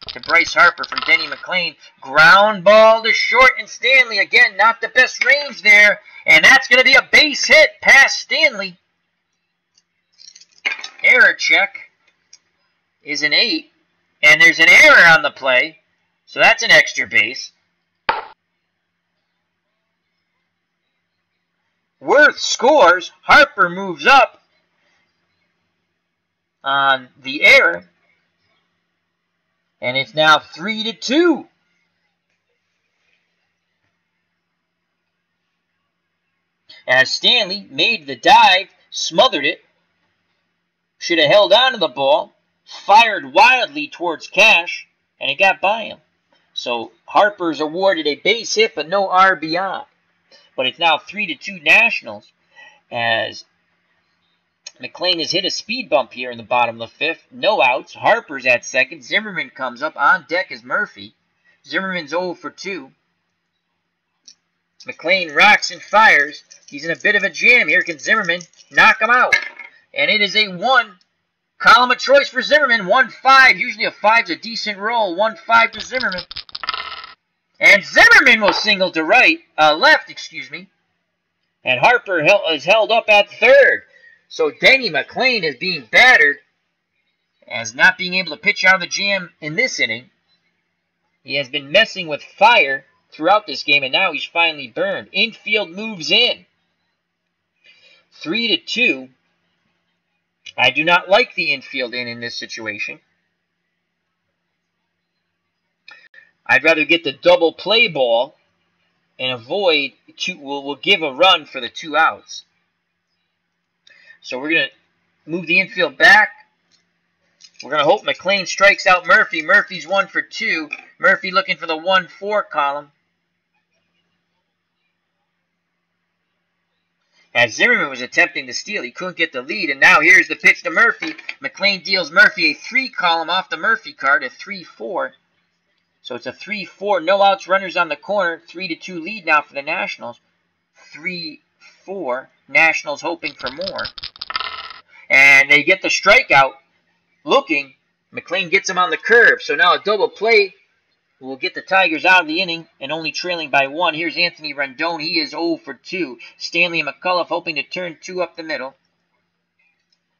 Speaker 1: to Bryce Harper from Denny McLain. Ground ball to short, and Stanley, again, not the best range there, and that's going to be a base hit past Stanley. Error check is an 8, and there's an error on the play. So that's an extra base. Worth scores. Harper moves up on the error. And it's now 3-2. As Stanley made the dive, smothered it. Should have held on to the ball. Fired wildly towards Cash, and it got by him. So Harper's awarded a base hit, but no RBI. But it's now 3-2 Nationals, as McLain has hit a speed bump here in the bottom of the 5th. No outs. Harper's at second. Zimmerman comes up. On deck is Murphy. Zimmerman's 0 for 2. McLain rocks and fires. He's in a bit of a jam. Here can Zimmerman knock him out. And it is a 1 column of choice for Zimmerman. 1-5. Usually a 5's a decent roll. 1-5 to Zimmerman. And Zimmerman will single to left, excuse me. And Harper is held up at third. So Denny McLain is being battered as not being able to pitch out of the jam in this inning. He has been messing with fire throughout this game, and now he's finally burned. Infield moves in. 3-2. I do not like the infield in this situation. I'd rather get the double play ball and avoid we'll give a run for the 2 outs. So we're going to move the infield back. We're going to hope McLain strikes out Murphy. Murphy's 1 for 2. Murphy looking for the 1-4 column. As Zimmerman was attempting to steal, he couldn't get the lead, and now here's the pitch to Murphy. McLain deals Murphy a 3 column off the Murphy card, a 3-4. So it's a 3-4, no outs, runners on the corner, 3-2 lead now for the Nationals. 3-4, Nationals hoping for more. And they get the strikeout, looking. McLain gets him on the curve, so now a double play will get the Tigers out of the inning and only trailing by 1. Here's Anthony Rendon. He is 0 for 2. Stanley and McCullough hoping to turn 2 up the middle.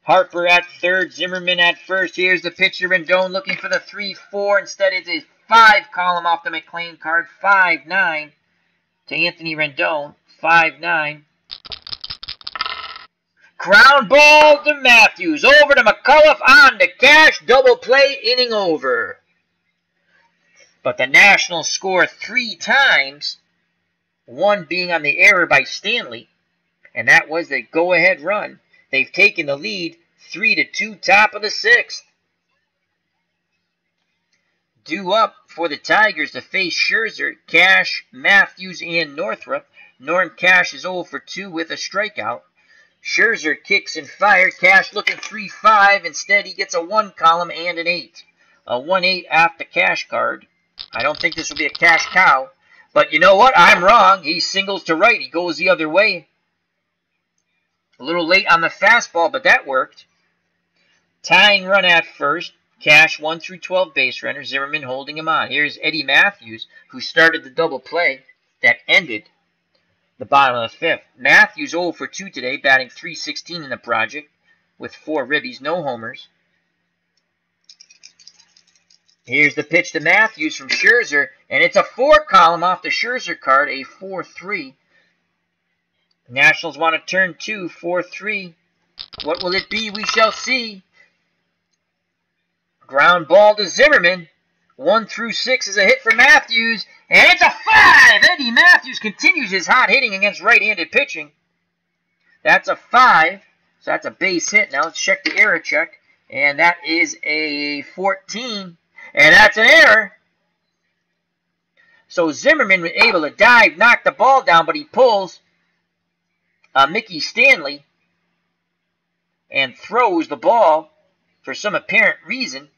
Speaker 1: Harper at third. Zimmerman at first. Here's the pitcher Rendon looking for the 3-4. Instead, it's a 5 column off the McLain card. 5-9 to Anthony Rendon. 5-9. Ground ball to Matthews. Over to McCullough. On to Cash. Double play. Inning over. But the Nationals score 3 times, 1 being on the error by Stanley, and that was the go-ahead run. They've taken the lead 3-2, top of the 6th. Due up for the Tigers to face Scherzer, Cash, Matthews, and Northrup. Norm Cash is 0 for 2 with a strikeout. Scherzer kicks and fires. Cash looking 3-5. Instead, he gets a 1 column and an 8. A 1-8 off the Cash card. I don't think this will be a cash cow. But you know what? I'm wrong. He singles to right. He goes the other way. A little late on the fastball, but that worked. Tying run at first. Cash 1 through 12 base runner. Zimmerman holding him on. Here's Eddie Matthews, who started the double play that ended the bottom of the 5th. Matthews 0 for 2 today, batting .316 in the project with 4 ribbies, no homers. Here's the pitch to Matthews from Scherzer, and it's a 4 column off the Scherzer card, a 4-3. Nationals want to turn 2, 4-3. What will it be? We shall see. Ground ball to Zimmerman. 1 through 6 is a hit for Matthews, and it's a 5! Eddie Matthews continues his hot hitting against right-handed pitching. That's a 5. So that's a base hit. Now let's check the error check. And that is a 14. And that's an error. So Zimmerman was able to dive, knock the ball down, but he pulls Mickey Stanley and throws the ball for some apparent reason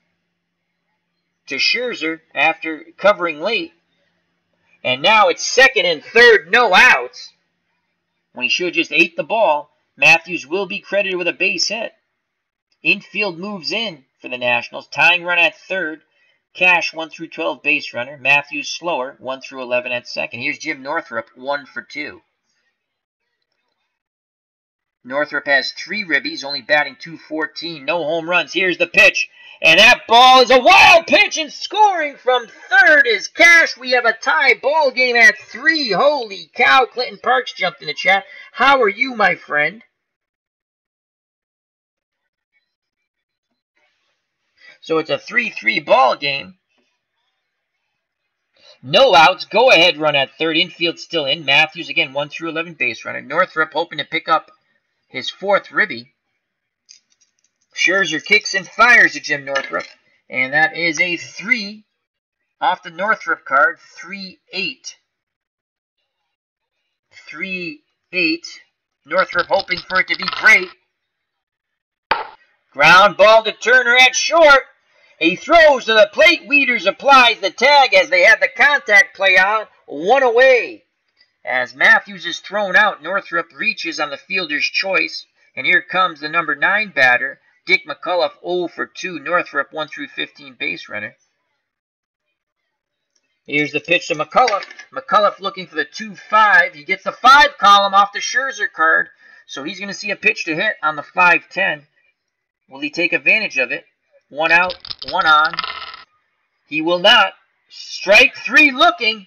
Speaker 1: to Scherzer after covering late. And now it's second and third, no outs, when he should have just ate the ball. Matthews will be credited with a base hit. Infield moves in for the Nationals. Tying run at third. Cash 1 through 12 base runner. Matthews slower 1 through 11 at second. Here's Jim Northrup 1 for 2. Northrup has 3 ribbies, only batting .214. No home runs. Here's the pitch. And that ball is a wild pitch, and scoring from third is Cash. We have a tie ball game at 3. Holy cow. Clinton Parks jumped in the chat. How are you, my friend? So it's a 3-3 ball game. No outs. Go ahead run at third. Infield still in. Matthews again 1 through 11 base runner. Northrup hoping to pick up his 4th ribby. Scherzer kicks and fires at Jim Northrup. And that is a 3 off the Northrup card. 3-8. 3-8. Northrup hoping for it to be great. Ground ball to Turner at short. He throws to the plate. Wieters applies the tag as they have the contact play out. 1 away. As Matthews is thrown out, Northrup reaches on the fielder's choice. And here comes the number 9 batter, Dick McCullough, 0 for 2. Northrup 1 through 15 base runner. Here's the pitch to McCullough. McCullough looking for the 2-5. He gets the 5 column off the Scherzer card. So he's going to see a pitch to hit on the 5-10. Will he take advantage of it? 1 out, 1 on. He will not. Strike 3 looking.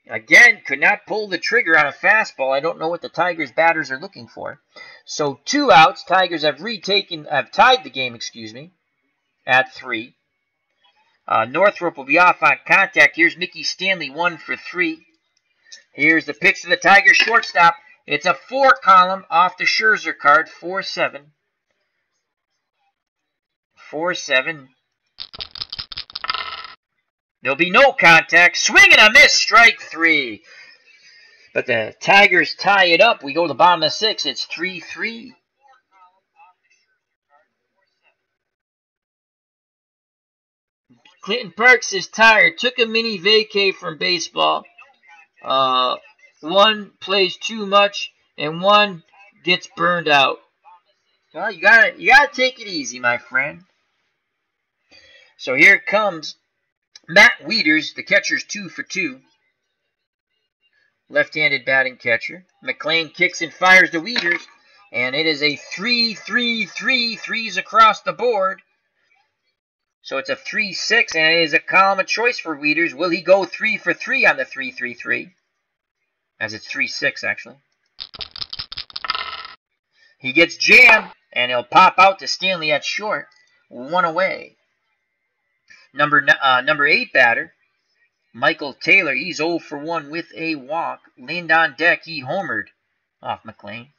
Speaker 1: Again, could not pull the trigger on a fastball. I don't know what the Tigers batters are looking for. So 2 outs. Tigers have tied the game, at 3. Northrup will be off on contact. Here's Mickey Stanley, 1 for 3. Here's the pitch to the Tigers shortstop. It's a 4 column off the Scherzer card, 4-7. 4-7. There'll be no contact. Swing and a miss. Strike 3. But the Tigers tie it up. We go to the bottom of the 6th. It's 3-3. Clinton Parks is tired. Took a mini vacay from baseball. 1 plays too much, and 1 gets burned out. Well, you gotta take it easy, my friend. So here comes Matt Wieters, the catcher's 2 for 2. Left-handed batting catcher. McLain kicks and fires to Wieters, and it is a 3-3-3. 3s across the board. So it's a 3-6, and it is a column of choice for Wieters. Will he go 3 for 3 on the 3-3-3? As it's 3-6, actually. He gets jammed, and he'll pop out to Stanley at short. 1 away. Number 8 batter, Michael Taylor. He's 0 for 1 with a walk. Leaned on deck. He homered off McLain.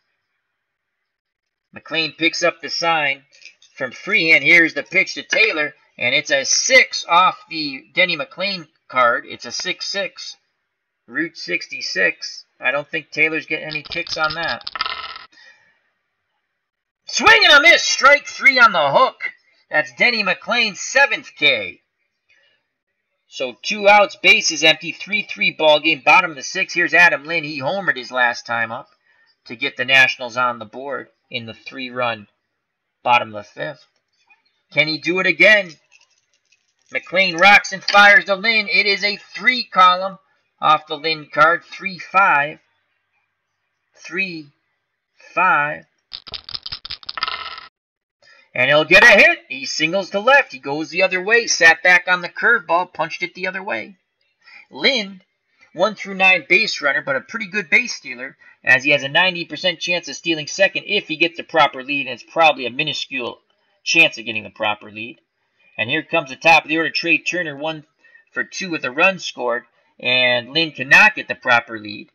Speaker 1: McLain picks up the sign from freehand. Here's the pitch to Taylor, and it's a 6 off the Denny McLain card. It's a 6-6. Route 66. I don't think Taylor's getting any kicks on that. Swing and a miss. Strike 3 on the hook. That's Denny McLain's 7th K. So 2 outs, bases empty, 3-3 ball game, bottom of the 6th. Here's Adam Lynn. He homered his last time up to get the Nationals on the board in the 3-run bottom of the 5th. Can he do it again? McLain rocks and fires to Lynn. It is a 3 column off the Lynn card, 3-5. 3-5. And he'll get a hit. He singles to left. He goes the other way. Sat back on the curveball. Punched it the other way. Lynn, 1 through 9 base runner, but a pretty good base stealer, as he has a 90% chance of stealing second if he gets the proper lead, and it's probably a minuscule chance of getting the proper lead. And here comes the top of the order, Trey Turner, 1 for 2 with a run scored, and Lynn cannot get the proper lead.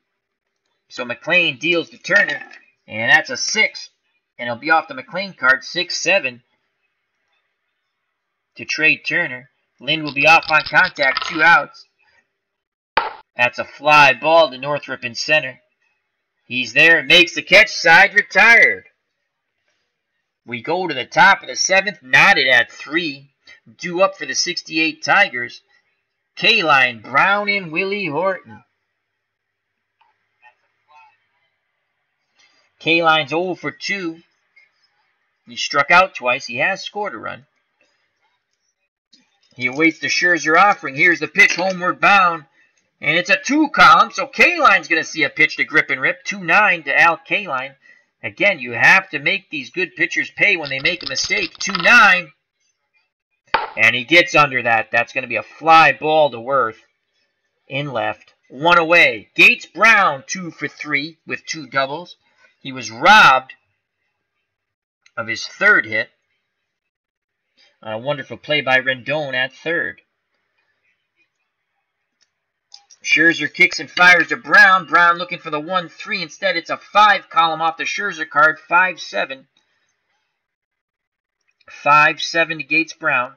Speaker 1: So McLain deals to Turner, and that's a 6. And he'll be off the McLain card, 6-7 to trade Turner. Lind will be off on contact, 2 outs. That's a fly ball to Northrup in center. He's there, makes the catch, side retired. We go to the top of the 7th, knotted at 3. Due up for the 68 Tigers. K-line, Brown and Willie Horton. K-line's 0 for 2. He struck out twice. He has scored a run. He awaits the Scherzer offering. Here's the pitch, homeward bound. And it's a 2 column, so K-line's going to see a pitch to Grip and Rip. 2-9 to Al K-line. Again, you have to make these good pitchers pay when they make a mistake. 2-9. And he gets under that. That's going to be a fly ball to Worth. In left. 1 away. Gates Brown, 2 for 3 with 2 doubles. He was robbed of his 3rd hit. A wonderful play by Rendon at 3rd. Scherzer kicks and fires to Brown. Brown looking for the 1-3. Instead, it's a 5 column off the Scherzer card. 5-7. 5-7 to Gates Brown.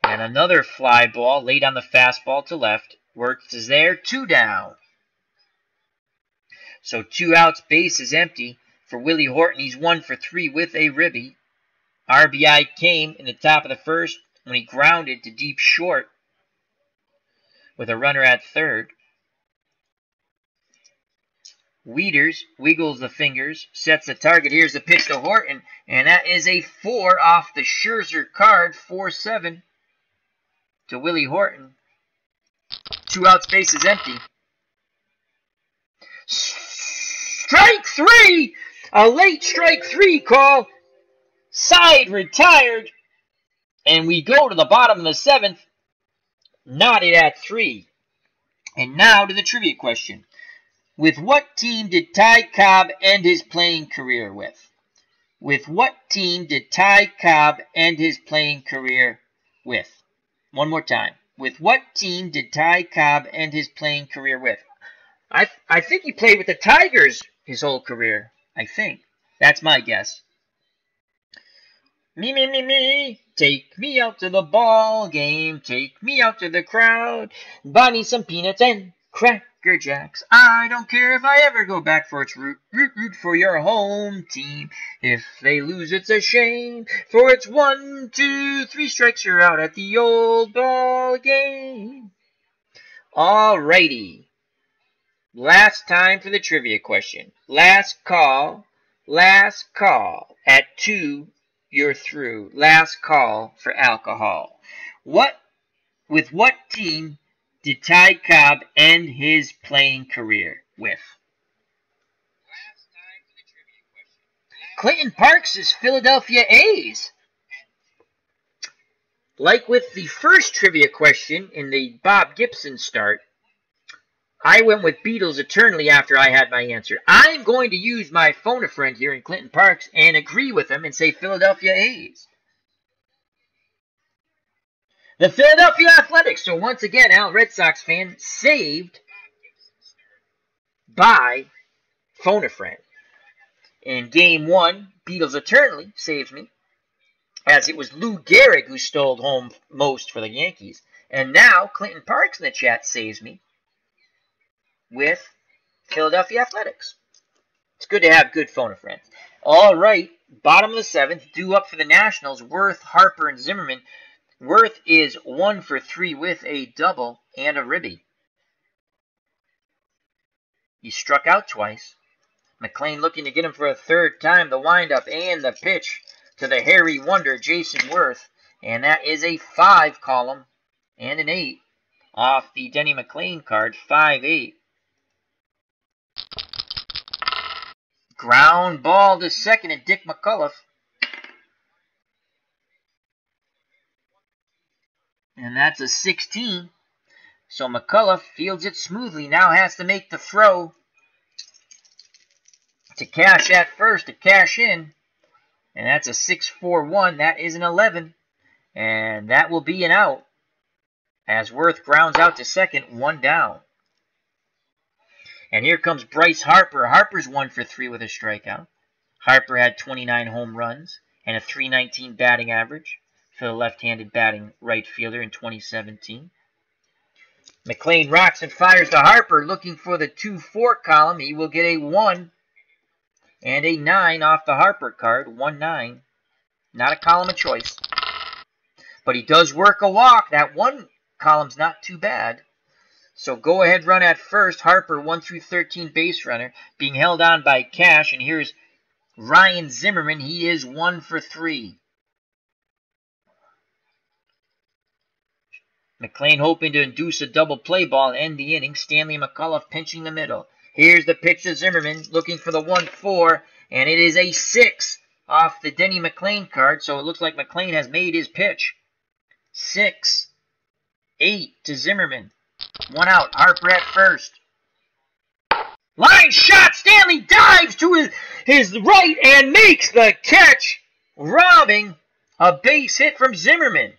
Speaker 1: And another fly ball late on the fastball to left. Works is there. 2 down. So 2 outs, base is empty for Willie Horton. He's 1 for 3 with a ribby. RBI came in the top of the 1st when he grounded to deep short with a runner at 3rd. Wieters wiggles the fingers, sets the target. Here's the pitch to Horton, and that is a 4 off the Scherzer card. 4-7 to Willie Horton. 2 outs, base is empty. Strike 3! A late strike 3 call. Side retired. And we go to the bottom of the 7th. Knotted at 3. And now to the trivia question. With what team did Ty Cobb end his playing career with? With what team did Ty Cobb end his playing career with? One more time. With what team did Ty Cobb end his playing career with? I think he played with the Tigers his whole career. I think. That's my guess. Me. Take me out to the ball game. Take me out to the crowd. Buy me some peanuts and Cracker Jacks. I don't care if I ever go back for its root. Root for your home team. If they lose, it's a shame. For it's 1, 2, 3 strikes, you're out at the old ball game. Alrighty. Last time for the trivia question. Last call. Last call. At 2, you're through. Last call for alcohol. With what team did Ty Cobb end his playing career with? Clinton Parks' Philadelphia A's. Like with the first trivia question in the Bob Gibson start, I went with Beatles eternally after I had my answer. I'm going to use my phone-a-friend here in Clinton Parks and agree with him and say Philadelphia A's. The Philadelphia Athletics. So once again, Al, Red Sox fan, saved by phone-a-friend. In Game 1, Beatles eternally saves me, as it was Lou Gehrig who stole home most for the Yankees. And now Clinton Parks in the chat saves me with Philadelphia Athletics. It's good to have good phone-a-friends. All right, bottom of the 7th, due up for the Nationals, Worth, Harper, and Zimmerman. Worth is 1 for 3 with a double and a ribby. He struck out twice. McLain looking to get him for a 3rd time. The windup and the pitch to the hairy wonder, Jason Worth. And that is a 5 column and an 8 off the Denny McLain card, 5-8. Ground ball to second and Dick McCullough. And that's a 16. So McCullough fields it smoothly. Now has to make the throw to cash at first, to cash in. And that's a 6-4-1. That is an 11. And that will be an out, as Worth grounds out to second, 1 down. And here comes Bryce Harper. Harper's 1 for 3 with a strikeout. Harper had 29 home runs and a .319 batting average for the left-handed batting right fielder in 2017. McLain rocks and fires to Harper, looking for the 2-4 column. He will get a 1 and a 9 off the Harper card. 1-9. Not a column of choice. But he does work a walk. That 1 column's not too bad. So go ahead, run at first. Harper, 1 through 13 base runner, being held on by Cash. And here's Ryan Zimmerman. He is 1 for 3. McLain hoping to induce a double play ball and end the inning. Stanley McCullough pinching the middle. Here's the pitch to Zimmerman, looking for the 1-4, and it is a 6 off the Denny McLain card, so it looks like McLain has made his pitch. 6-8 to Zimmerman. 1 out, Harper at first. Line shot, Stanley dives to his right and makes the catch, robbing a base hit from Zimmerman.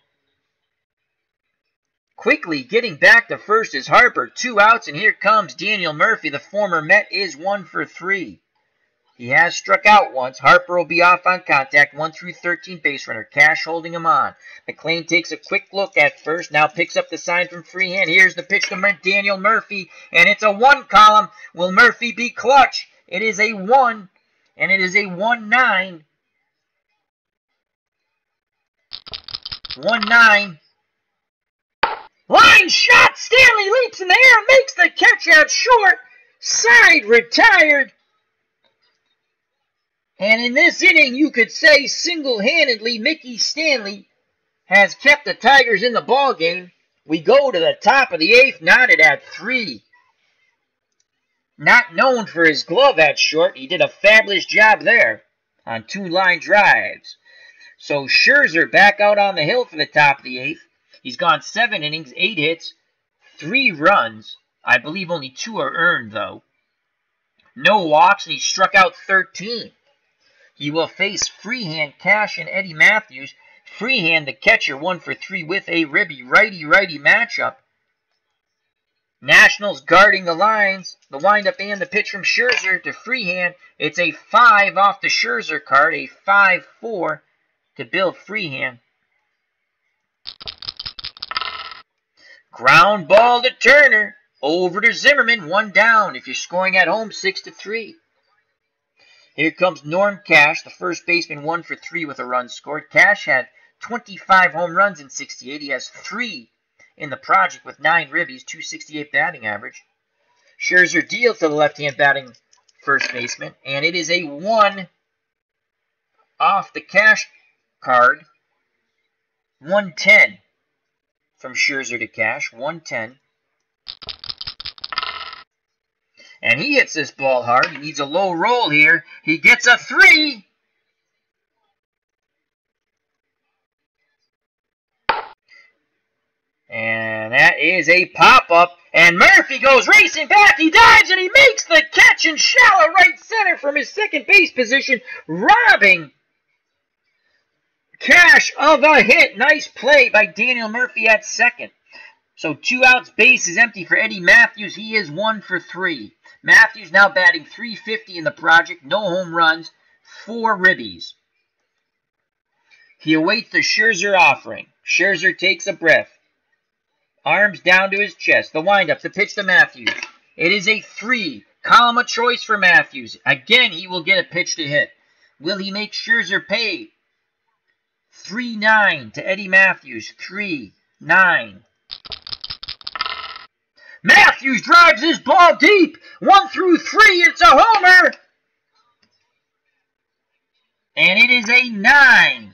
Speaker 1: Quickly getting back to first is Harper. 2 outs, and here comes Daniel Murphy. The former Met is 1 for 3. He has struck out once. Harper will be off on contact. 1 through 13 base runner. Cash holding him on. McLain takes a quick look at first. Now picks up the sign from freehand. Here's the pitch to Daniel Murphy, and it's a 1 column. Will Murphy be clutch? It is a 1, and it is a 1-9. 1-9. Line shot! Stanley leaps in the air, makes the catch out short. Side retired. And in this inning, you could say single-handedly, Mickey Stanley has kept the Tigers in the ballgame. We go to the top of the 8th, knotted at 3. Not known for his glove at short. He did a fabulous job there on 2 line drives. So Scherzer back out on the hill for the top of the 8th. He's gone 7 innings, 8 hits, 3 runs. I believe only 2 are earned, though. No walks, and he struck out 13. He will face Freehand, Cash, and Eddie Matthews. Freehand, the catcher, 1 for 3 with a ribby righty-righty matchup. Nationals guarding the lines. The windup and the pitch from Scherzer to Freehand. It's a 5 off the Scherzer card, a 5-4 to Bill Freehand. Ground ball to Turner. Over to Zimmerman. 1 down. If you're scoring at home, 6-3. Here comes Norm Cash, the first baseman, 1 for 3 with a run scored. Cash had 25 home runs in 68. He has 3 in the project with 9 ribbies, .268 batting average. Scherzer deals to the left-hand batting first baseman, and it is a 1 off the Cash card. 110 from Scherzer to Cash. 110. And he hits this ball hard. He needs a low roll here. He gets a 3. And that is a pop-up. And Murphy goes racing back. He dives and he makes the catch in shallow right center from his second base position, robbing Cash of a hit. Nice play by Daniel Murphy at second. So 2 outs, base is empty for Eddie Matthews. He is 1 for 3. Matthews now batting .350 in the project. No home runs, 4 ribbies. He awaits the Scherzer offering. Scherzer takes a breath. Arms down to his chest. The windup, the pitch to Matthews. It is a 3. Column of choice for Matthews. Again, he will get a pitch to hit. Will he make Scherzer pay? 3-9 to Eddie Matthews. 3-9. Matthews drives his ball deep. 1 through 3. It's a homer. And it is a 9.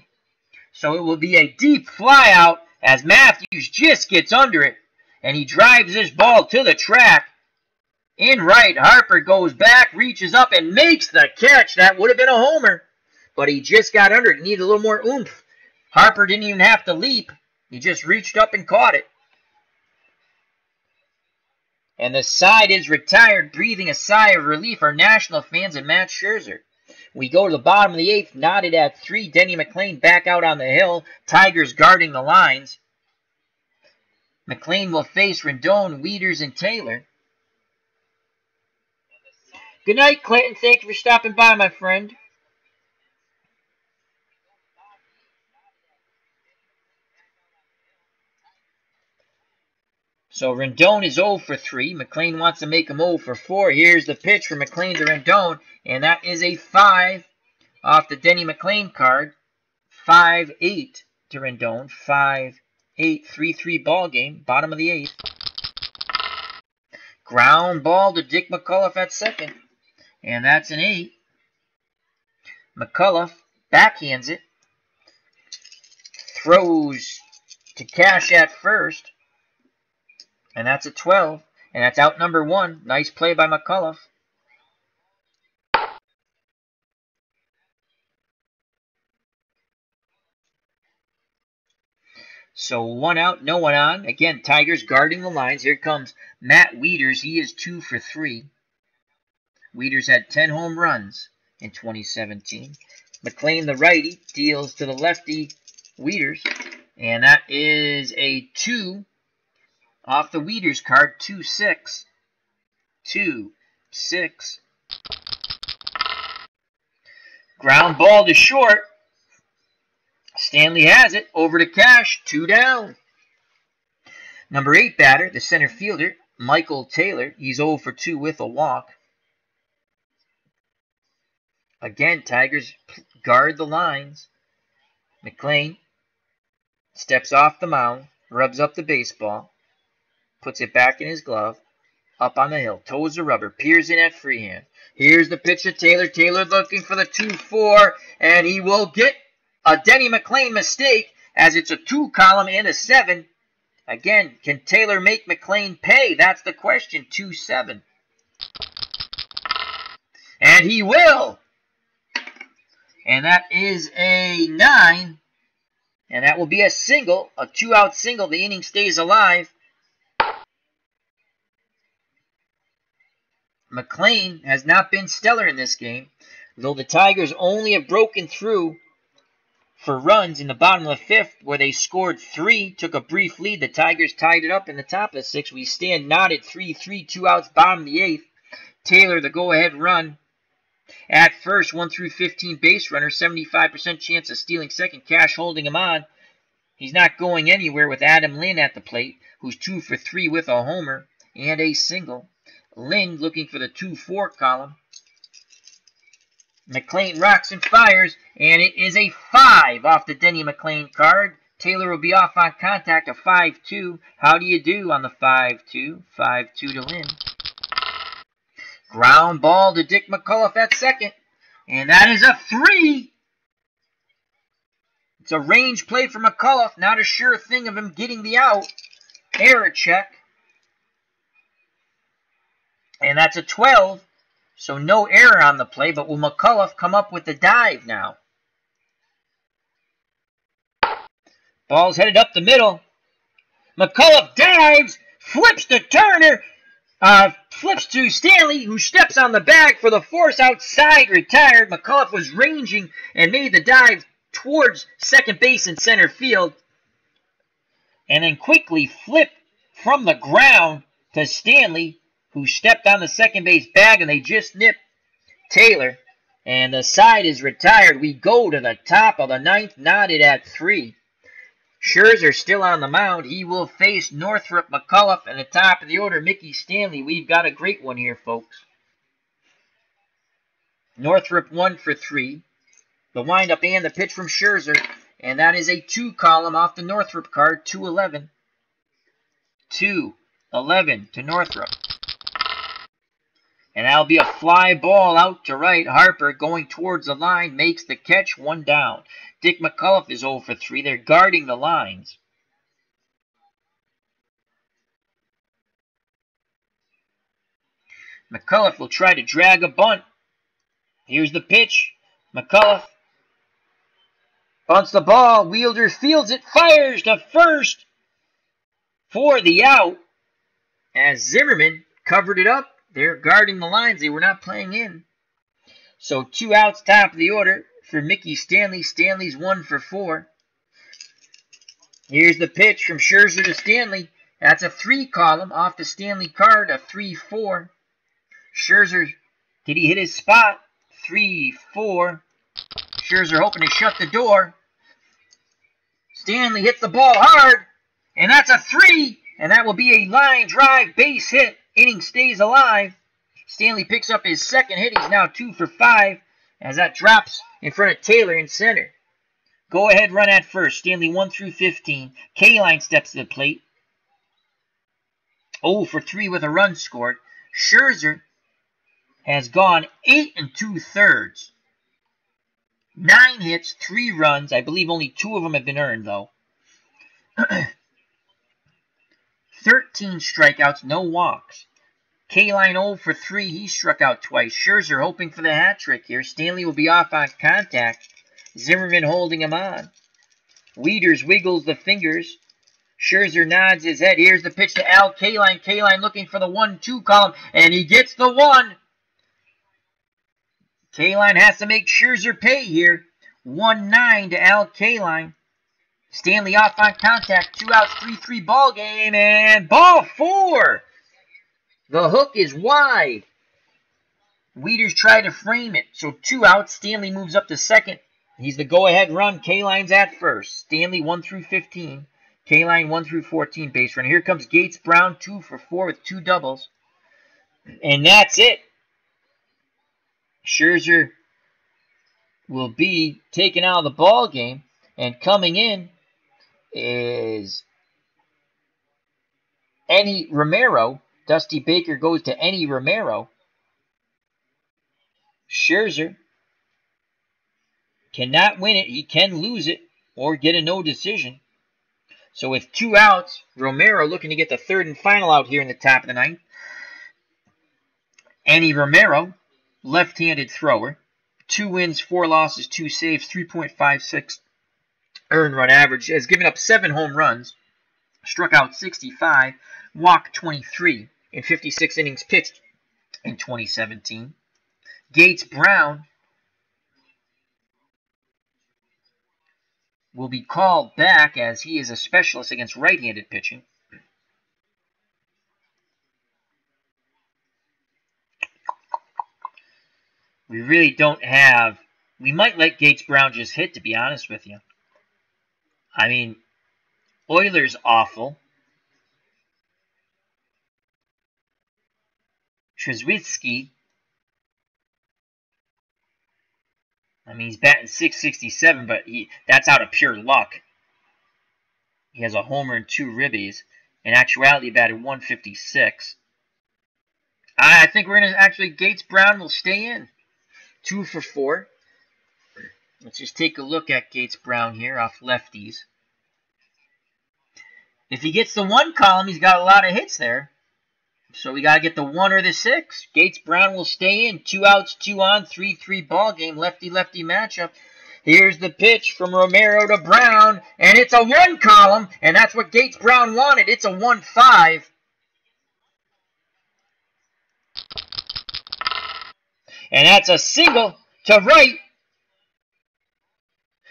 Speaker 1: So it will be a deep fly out as Matthews just gets under it. And he drives this ball to the track. In right, Harper goes back, reaches up, and makes the catch. That would have been a homer. But he just got under it. He needed a little more oomph. Harper didn't even have to leap. He just reached up and caught it. And the side is retired, breathing a sigh of relief, our National fans and Matt Scherzer. We go to the bottom of the 8th, knotted at 3. Denny McLain back out on the hill. Tigers guarding the lines. McLain will face Rendon, Wieters, and Taylor. Good night, Clinton. Thank you for stopping by, my friend. So Rendon is 0 for 3. McLain wants to make him 0 for 4. Here's the pitch for McLain to Rendon, and that is a 5 off the Denny McLain card. 5-8 to Rendon. 5-8, 3-3 ball game. Bottom of the 8th. Ground ball to Dick McCullough at second, and that's an 8. McCullough backhands it. Throws to Cash at first. And that's a 12. And that's out number 1. Nice play by McCullough. So 1 out, no one on. Again, Tigers guarding the lines. Here comes Matt Wieters. He is 2 for 3. Wieters had 10 home runs in 2017. McLain, the righty, deals to the lefty Wieters. And that is a 2 off the Wieters card. 2-6. 2-6. Ground ball to short. Stanley has it. Over to Cash. 2 down. Number 8 batter, the center fielder, Michael Taylor. He's 0 for 2 with a walk. Again, Tigers guard the lines. McLain steps off the mound, rubs up the baseball, puts it back in his glove, up on the hill, toes the rubber, peers in at freehand. Here's the pitch to Taylor. Taylor looking for the 2-4, and he will get a Denny McLain mistake as it's a 2 column and a 7. Again, can Taylor make McLain pay? That's the question. 2-7. And he will. And that is a 9. And that will be a single, a 2-out single. The inning stays alive. McLain has not been stellar in this game, though the Tigers only have broken through for runs in the bottom of the 5th, where they scored 3, took a brief lead. The Tigers tied it up in the top of the 6th. We stand knotted 3-3, 2 outs, bottom of the 8th. Taylor, the go-ahead run. At first, 1 through 15 base runner, 75% chance of stealing second. Cash holding him on. He's not going anywhere with Adam Lynn at the plate, who's 2 for 3 with a homer and a single. Lynn looking for the 2-4 column. McLain rocks and fires, and it is a 5 off the Denny McLain card. Taylor will be off on contact, a 5-2. How do you do on the 5-2? 5-2 to Lynn. Ground ball to Dick McCullough at second, and that is a 3. It's a range play for McCullough, not a sure thing of him getting the out. Error check. And that's a 12. So no error on the play, but will McCullough come up with the dive now? Ball's headed up the middle. McCullough dives, flips to Turner, flips to Stanley, who steps on the bag for the force outside, retired. McCullough was ranging and made the dive towards second base and center field, and then quickly flipped from the ground to Stanley, who stepped on the second base bag, and they just nipped Taylor. And the side is retired. We go to the top of the 9th, knotted at 3. Scherzer still on the mound. He will face Northrup, McCullough, and the top of the order, Mickey Stanley. We've got a great one here, folks. Northrup 1 for 3. The windup and the pitch from Scherzer. And that is a 2 column off the Northrup card, 2-11. 2-11 to Northrup. And that'll be a fly ball out to right. Harper going towards the line, makes the catch, 1 down. Dick McCullough is 0 for 3. They're guarding the lines. McCullough will try to drag a bunt. Here's the pitch. McCullough bunts the ball. Wielder fields it, fires to first for the out, as Zimmerman covered it up. They're guarding the lines. They were not playing in. So 2 outs, top of the order for Mickey Stanley. Stanley's 1 for 4. Here's the pitch from Scherzer to Stanley. That's a 3 column off the Stanley card, a 3-4. Scherzer Did he hit his spot? 3-4. Scherzer hoping to shut the door. Stanley hits the ball hard, and that's a 3, and that will be a line drive base hit. Inning stays alive. Stanley picks up his second hit. He's now 2 for 5 as that drops in front of Taylor in center. Go ahead run at first. Stanley 1 through 15. K-Line steps to the plate. 0 for 3 with a run scored. Scherzer has gone 8 2/3. 9 hits, 3 runs. I believe only 2 of them have been earned, though. 13 strikeouts, no walks. K-Line 0 for 3. He struck out twice. Scherzer hoping for the hat trick here. Stanley will be off on contact. Zimmerman holding him on. Wieters wiggles the fingers. Scherzer nods his head. Here's the pitch to Al K-Line. K-Line looking for the 1-2 column, and he gets the 1. K-Line has to make Scherzer pay here. 1-9 to Al K-Line. Stanley off on contact. 2 outs, 3-3 ball game, and ball 4. The hook is wide. Wieters tried to frame it, so 2 outs. Stanley moves up to second. He's the go-ahead run. K-Line's at first. Stanley 1 through 15. K-Line 1 through 14 base runner. Here comes Gates Brown 2 for 4 with 2 doubles. And that's it. Scherzer will be taken out of the ball game, and coming in is Enny Romero. Dusty Baker goes to Enny Romero. Scherzer cannot win it. He can lose it or get a no decision. So with 2 outs, Romero looking to get the 3rd and final out here in the top of the 9th. Enny Romero, left-handed thrower. 2 wins, 4 losses, 2 saves, 3.56 earned run average. Has given up 7 home runs. Struck out 65. Walked 23 in 56 innings pitched in 2017. Gates Brown will be called back as he is a specialist against right-handed pitching. We really don't have... We might let Gates Brown just hit, to be honest with you. I mean, Oilers awful. Trzewiecki, I mean, he's batting .667, but that's out of pure luck. He has a homer and 2 ribbies. In actuality, he batted .156. I think we're going to actually, Gates Brown will stay in. 2 for 4. Let's just take a look at Gates Brown here off lefties. If he gets the 1 column, he's got a lot of hits there. So we got to get the 1 or the 6. Gates Brown will stay in. 2 outs, 2 on, 3-3 ball game. Lefty-lefty matchup. Here's the pitch from Romero to Brown. And it's a 1 column. And that's what Gates Brown wanted. It's a 1-5. And that's a single to right.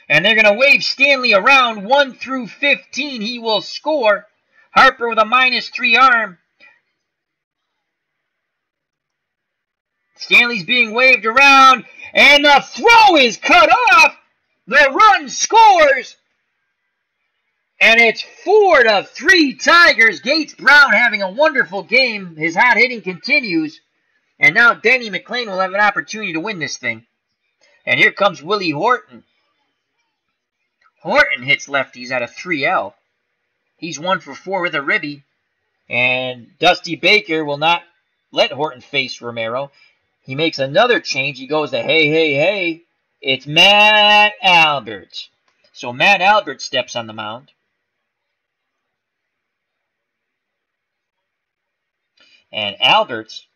Speaker 1: And they're going to wave Stanley around 1 through 15. He will score. Harper with a -3 arm. Stanley's being waved around, and the throw is cut off. The run scores, and it's 4-3 Tigers. Gates Brown having a wonderful game. His hot hitting continues, and now Denny McLain will have an opportunity to win this thing. And here comes Willie Horton. Horton hits lefties at a 3L. He's 1 for 4 with a ribby, and Dusty Baker will not let Horton face Romero. He makes another change. He goes to, hey. It's Matt Alberts. So Matt Alberts steps on the mound. And Alberts,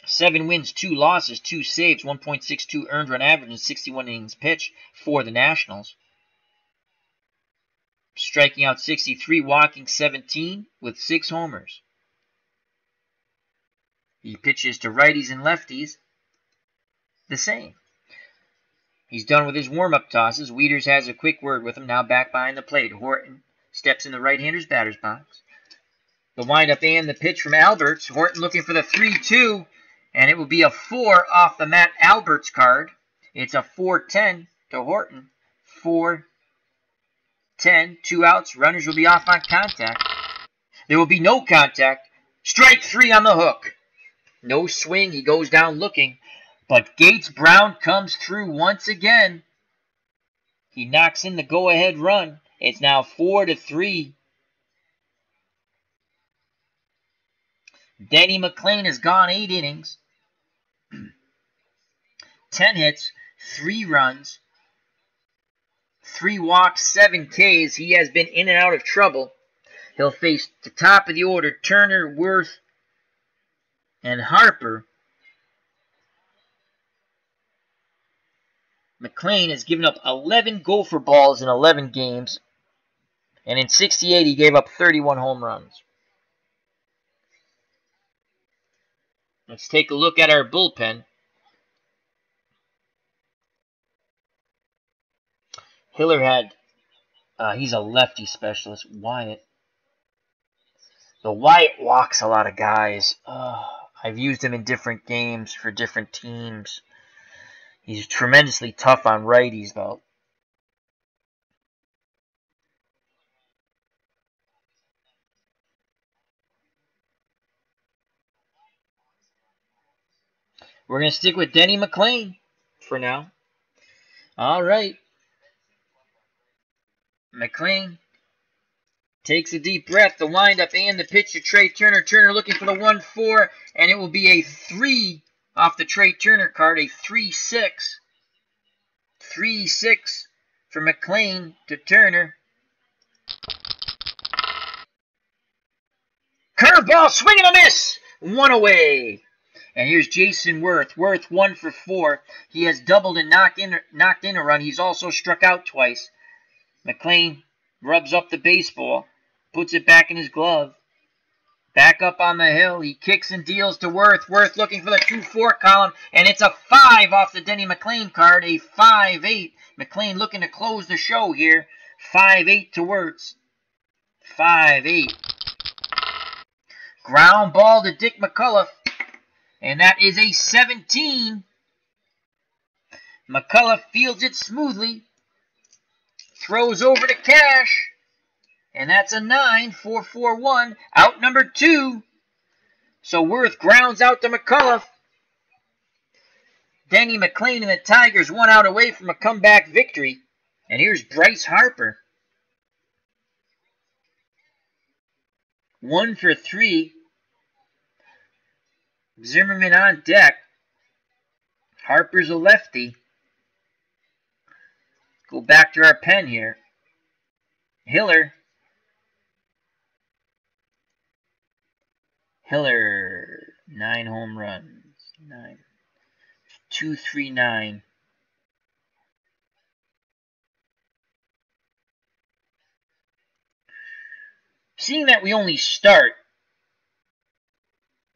Speaker 1: 7 wins, 2 losses, 2 saves, 1.62 earned run average, and 61 innings pitched for the Nationals. Striking out 63, walking 17 with 6 homers. He pitches to righties and lefties the same. He's done with his warm-up tosses. Wieters has a quick word with him, now back behind the plate. Horton steps in the right-hander's batter's box. The windup and the pitch from Alberts. Horton looking for the 3-2. And it will be a 4 off the Matt Alberts card. It's a 4-10 to Horton. 4-10, 2 outs. Runners will be off on contact. There will be no contact. Strike 3 on the hook. No swing. He goes down looking. But Gates Brown comes through once again. He knocks in the go-ahead run. It's now 4-3. Denny McLain has gone 8 innings. 10 hits, 3 runs, 3 walks, 7 Ks. He has been in and out of trouble. He'll face the top of the order, Turner, Worth, and Harper. McLain has given up 11 gopher balls in 11 games. And in 68, he gave up 31 home runs. Let's take a look at our bullpen. Hiller had, he's a lefty specialist, Wyatt. The Wyatt walks a lot of guys. I've used him in different games for different teams. He's tremendously tough on righties, though. We're going to stick with Denny McLain for now. All right. McLain takes a deep breath. The windup and the pitch to Trey Turner. Turner looking for the 1-4, and it will be a 3 off the Trey Turner card, a 3-6. 3-6 for McLain to Turner. Curveball, swing and a miss. 1 away. And here's Jason Worth. Worth 1 for 4. He has doubled and knocked in a run. He's also struck out twice. McLain rubs up the baseball, puts it back in his glove. Back up on the hill. He kicks and deals to Worth. Worth looking for the 2-4 column, and it's a 5 off the Denny McLain card, a 5-8. McLain looking to close the show here. 5-8 to Worth. 5-8. Ground ball to Dick McCullough. And that is a 17. McCullough fields it smoothly. Throws over to Cash. And that's a 9. 4-4-1. Out number 2. So Worth grounds out to McCullough. Denny McLain and the Tigers 1 out away from a comeback victory. And here's Bryce Harper. 1 for 3. Zimmerman on deck. Harper's a lefty. Go back to our pen here. Hiller. 9 home runs. 9. 239. Seeing that we only start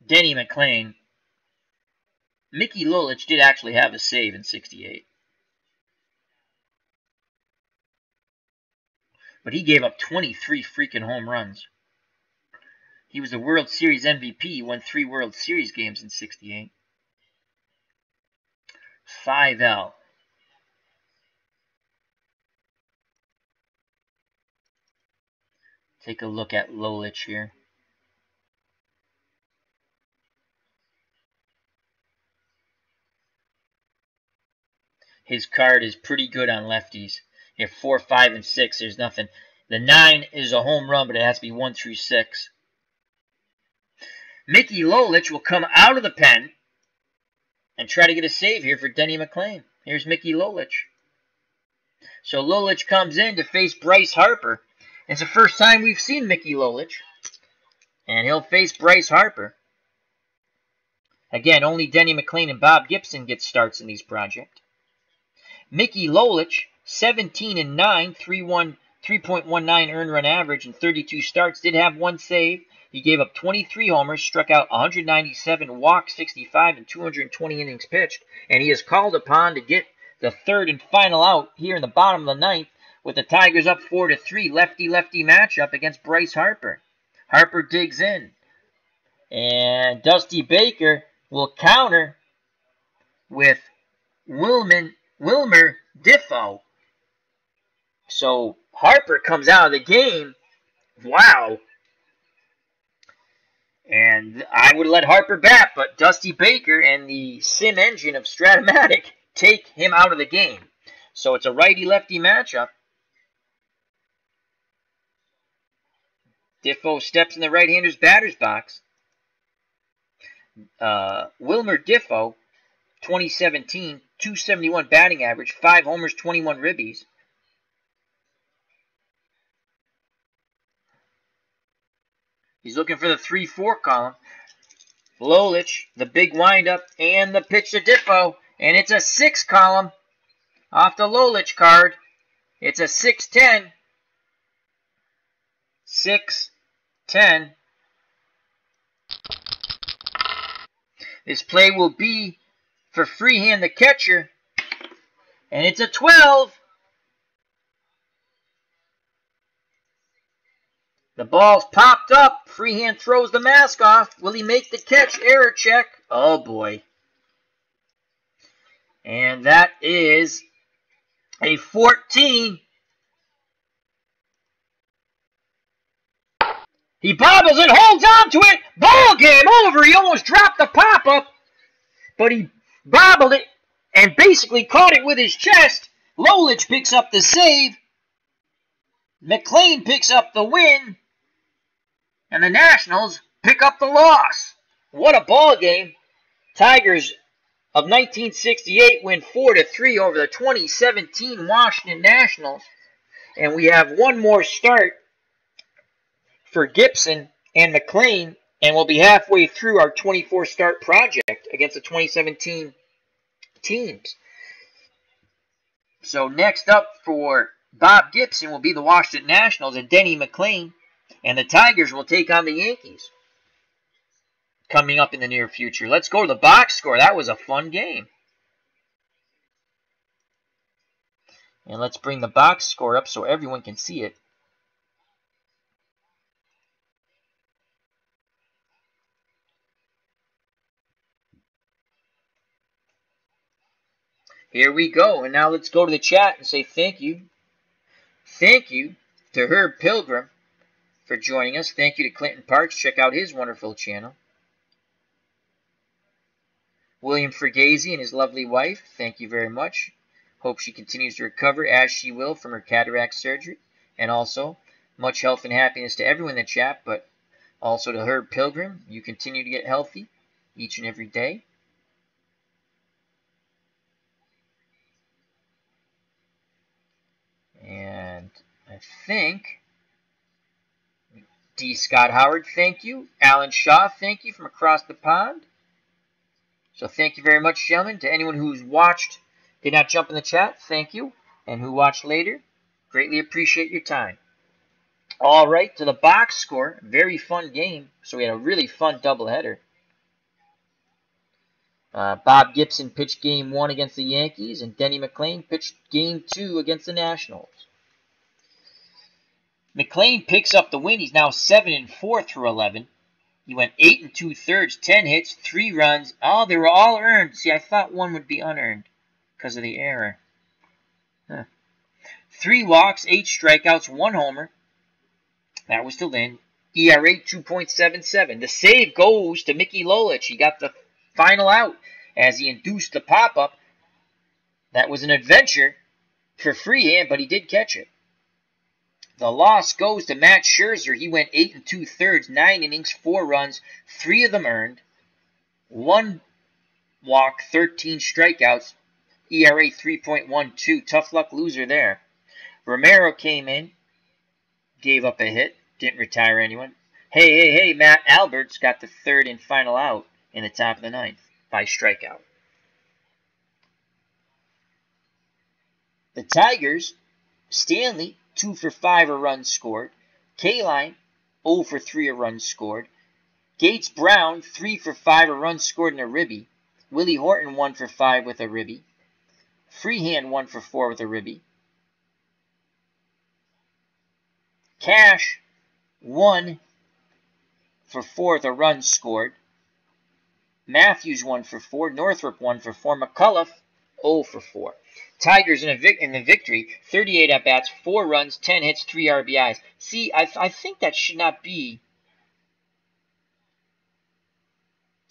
Speaker 1: Denny McLain, Mickey Lolich did actually have a save in 68. But he gave up 23 freaking home runs. He was the World Series MVP. He won 3 World Series games in 68. 5L. Take a look at Lolich here. His card is pretty good on lefties. If 4, 5, and 6, there's nothing. The 9 is a home run, but it has to be 1 through 6. Mickey Lolich will come out of the pen and try to get a save here for Denny McLain. Here's Mickey Lolich. So Lolich comes in to face Bryce Harper. It's the first time we've seen Mickey Lolich. And he'll face Bryce Harper. Again, only Denny McLain and Bob Gibson get starts in these projects. Mickey Lolich, 17-9, 3.19 earned run average and 32 starts. Did have 1 save. He gave up 23 homers, struck out 197, walked 65, and 220 innings pitched. And he is called upon to get the 3rd and final out here in the bottom of the 9th with the Tigers up 4-3. Lefty-lefty matchup against Bryce Harper. Harper digs in. And Dusty Baker will counter with Wilmer Difo. So Harper comes out of the game. Wow. And I would let Harper bat, but Dusty Baker and the sim engine of Strat-O-Matic take him out of the game. So it's a righty-lefty matchup. Difo steps in the right-hander's batter's box. Wilmer Difo, 2017, 271 batting average, 5 homers, 21 ribbies. He's looking for the 3-4 column. Lolich, the big windup, and the pitch to Difo. And it's a 6 column off the Lolich card. It's a 6-10. 6-10. This play will be for Freehand, the catcher. And it's a 12. The ball's popped up. Freehand throws the mask off. Will he make the catch? Error check. Oh, boy. And that is a 14. He bobbles it, holds on to it. Ball game over. He almost dropped the pop-up, but he bobbled it and basically caught it with his chest. Lolich picks up the save. McLain picks up the win. And the Nationals pick up the loss. What a ball game. Tigers of 1968 win 4-3 over the 2017 Washington Nationals. And we have one more start for Gibson and McLain, and we'll be halfway through our 24-start project against the 2017 teams. So next up for Bob Gibson will be the Washington Nationals and Denny McLain, and the Tigers will take on the Yankees coming up in the near future. Let's go to the box score. That was a fun game. And let's bring the box score up so everyone can see it. Here we go. And now let's go to the chat and say thank you. Thank you to Herb Pilgrim for joining us. Thank you to Clinton Parks. Check out his wonderful channel. William Fregazi and his lovely wife, thank you very much. Hope she continues to recover as she will from her cataract surgery. And also, much health and happiness to everyone in the chat, but also to Herb Pilgrim. You continue to get healthy each and every day. And I think D. Scott Howard, thank you. Alan Shaw, thank you from across the pond. So thank you very much, gentlemen. To anyone who's watched, did not jump in the chat, thank you. And who watched later, greatly appreciate your time. All right, to the box score. Very fun game. So we had a really fun doubleheader. Bob Gibson pitched Game 1 against the Yankees, and Denny McLain pitched Game 2 against the Nationals. McLain picks up the win. He's now 7-4 through 11. He went 8 2/3, 10 hits, 3 runs. Oh, they were all earned. See, I thought one would be unearned because of the error. 3 walks, 8 strikeouts, 1 homer. That was to Lynn. ERA 2.77. The save goes to Mickey Lolich. He got the final out as he induced the pop-up. That was an adventure for Freehand, but he did catch it. The loss goes to Matt Scherzer. He went 8 2/3, 9 innings, 4 runs, 3 of them earned. 1 walk, 13 strikeouts, ERA 3.12. Tough luck loser there. Romero came in, gave up a hit, didn't retire anyone. Hey, Matt Alberts got the 3rd and final out in the top of the 9th by strikeout. The Tigers, Stanley, 2 for 5 a run scored. Kaline, 0 for 3 a run scored. Gates Brown, 3 for 5 a run scored and a ribby. Willie Horton, 1 for 5 with a ribby. Freehand, 1 for 4 with a ribby. Cash, 1 for 4 with a run scored. Matthews 1 for 4. Northrup 1 for 4. McCullough 0 for 4. Tigers in the victory, 38 at-bats, 4 runs, 10 hits, 3 RBIs. See, I think that should not be.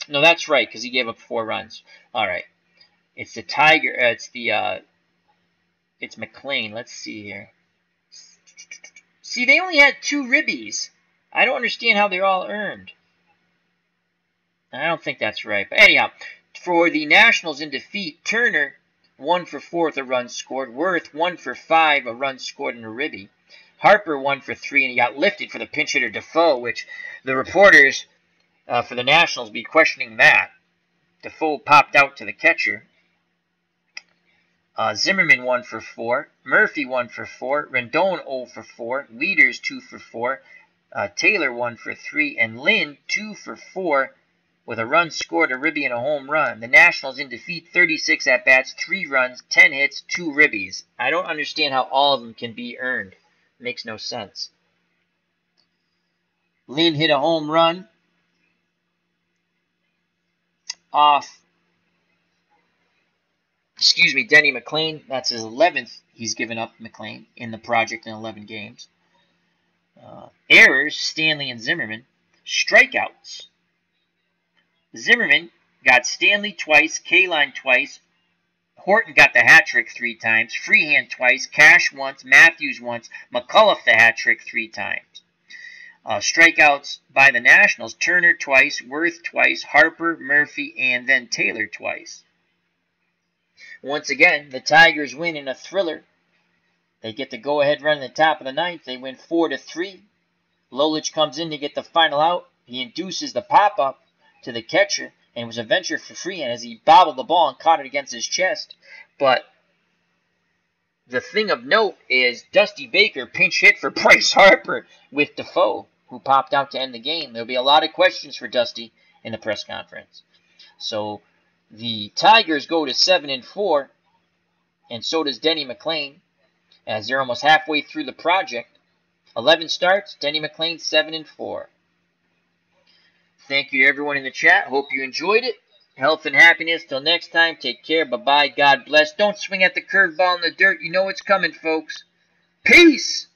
Speaker 1: No, that's right, because he gave up 4 runs. All right. It's the Tiger. It's McLain. Let's see here. See, they only had 2 ribbies. I don't understand how they're all earned. I don't think that's right. But anyhow, for the Nationals in defeat, Turner 1 for 4 with a run scored. Worth 1 for 5, a run scored and a ribby. Harper 1 for 3, and he got lifted for the pinch hitter Defoe, which the reporters for the Nationals be questioning that. Defoe popped out to the catcher. Zimmerman 1 for 4. Murphy 1 for 4. Rendon 0 for 4. Wieters 2 for 4. Taylor 1 for 3. And Lynn 2 for 4 with a run scored, a ribby, and a home run. The Nationals in defeat, 36 at-bats, 3 runs, 10 hits, 2 ribbies. I don't understand how all of them can be earned. Makes no sense. Lynn hit a home run off, Denny McLain. That's his 11th he's given up, McLain, in the project in 11 games. Errors, Stanley and Zimmerman. Strikeouts. Zimmerman got Stanley twice, Kaline twice. Horton got the hat trick 3 times. Freehand twice. Cash once. Matthews once. McCullough the hat trick 3 times. Strikeouts by the Nationals. Turner twice. Worth twice. Harper, Murphy, and then Taylor twice. Once again, the Tigers win in a thriller. They get the go-ahead run in the top of the 9th. They win 4-3. Lolich comes in to get the final out. He induces the pop-up to the catcher, and it was a venture for Freehand as he bobbled the ball and caught it against his chest. But the thing of note is Dusty Baker pinch hit for Bryce Harper with Defoe, who popped out to end the game. There'll be a lot of questions for Dusty in the press conference. So the Tigers go to 7-4, and so does Denny McLain, as they're almost halfway through the project. 11 starts, Denny McLain 7-4. Thank you, everyone in the chat. Hope you enjoyed it. Health and happiness. Till next time, take care. Bye-bye. God bless. Don't swing at the curveball in the dirt. You know it's coming, folks. Peace!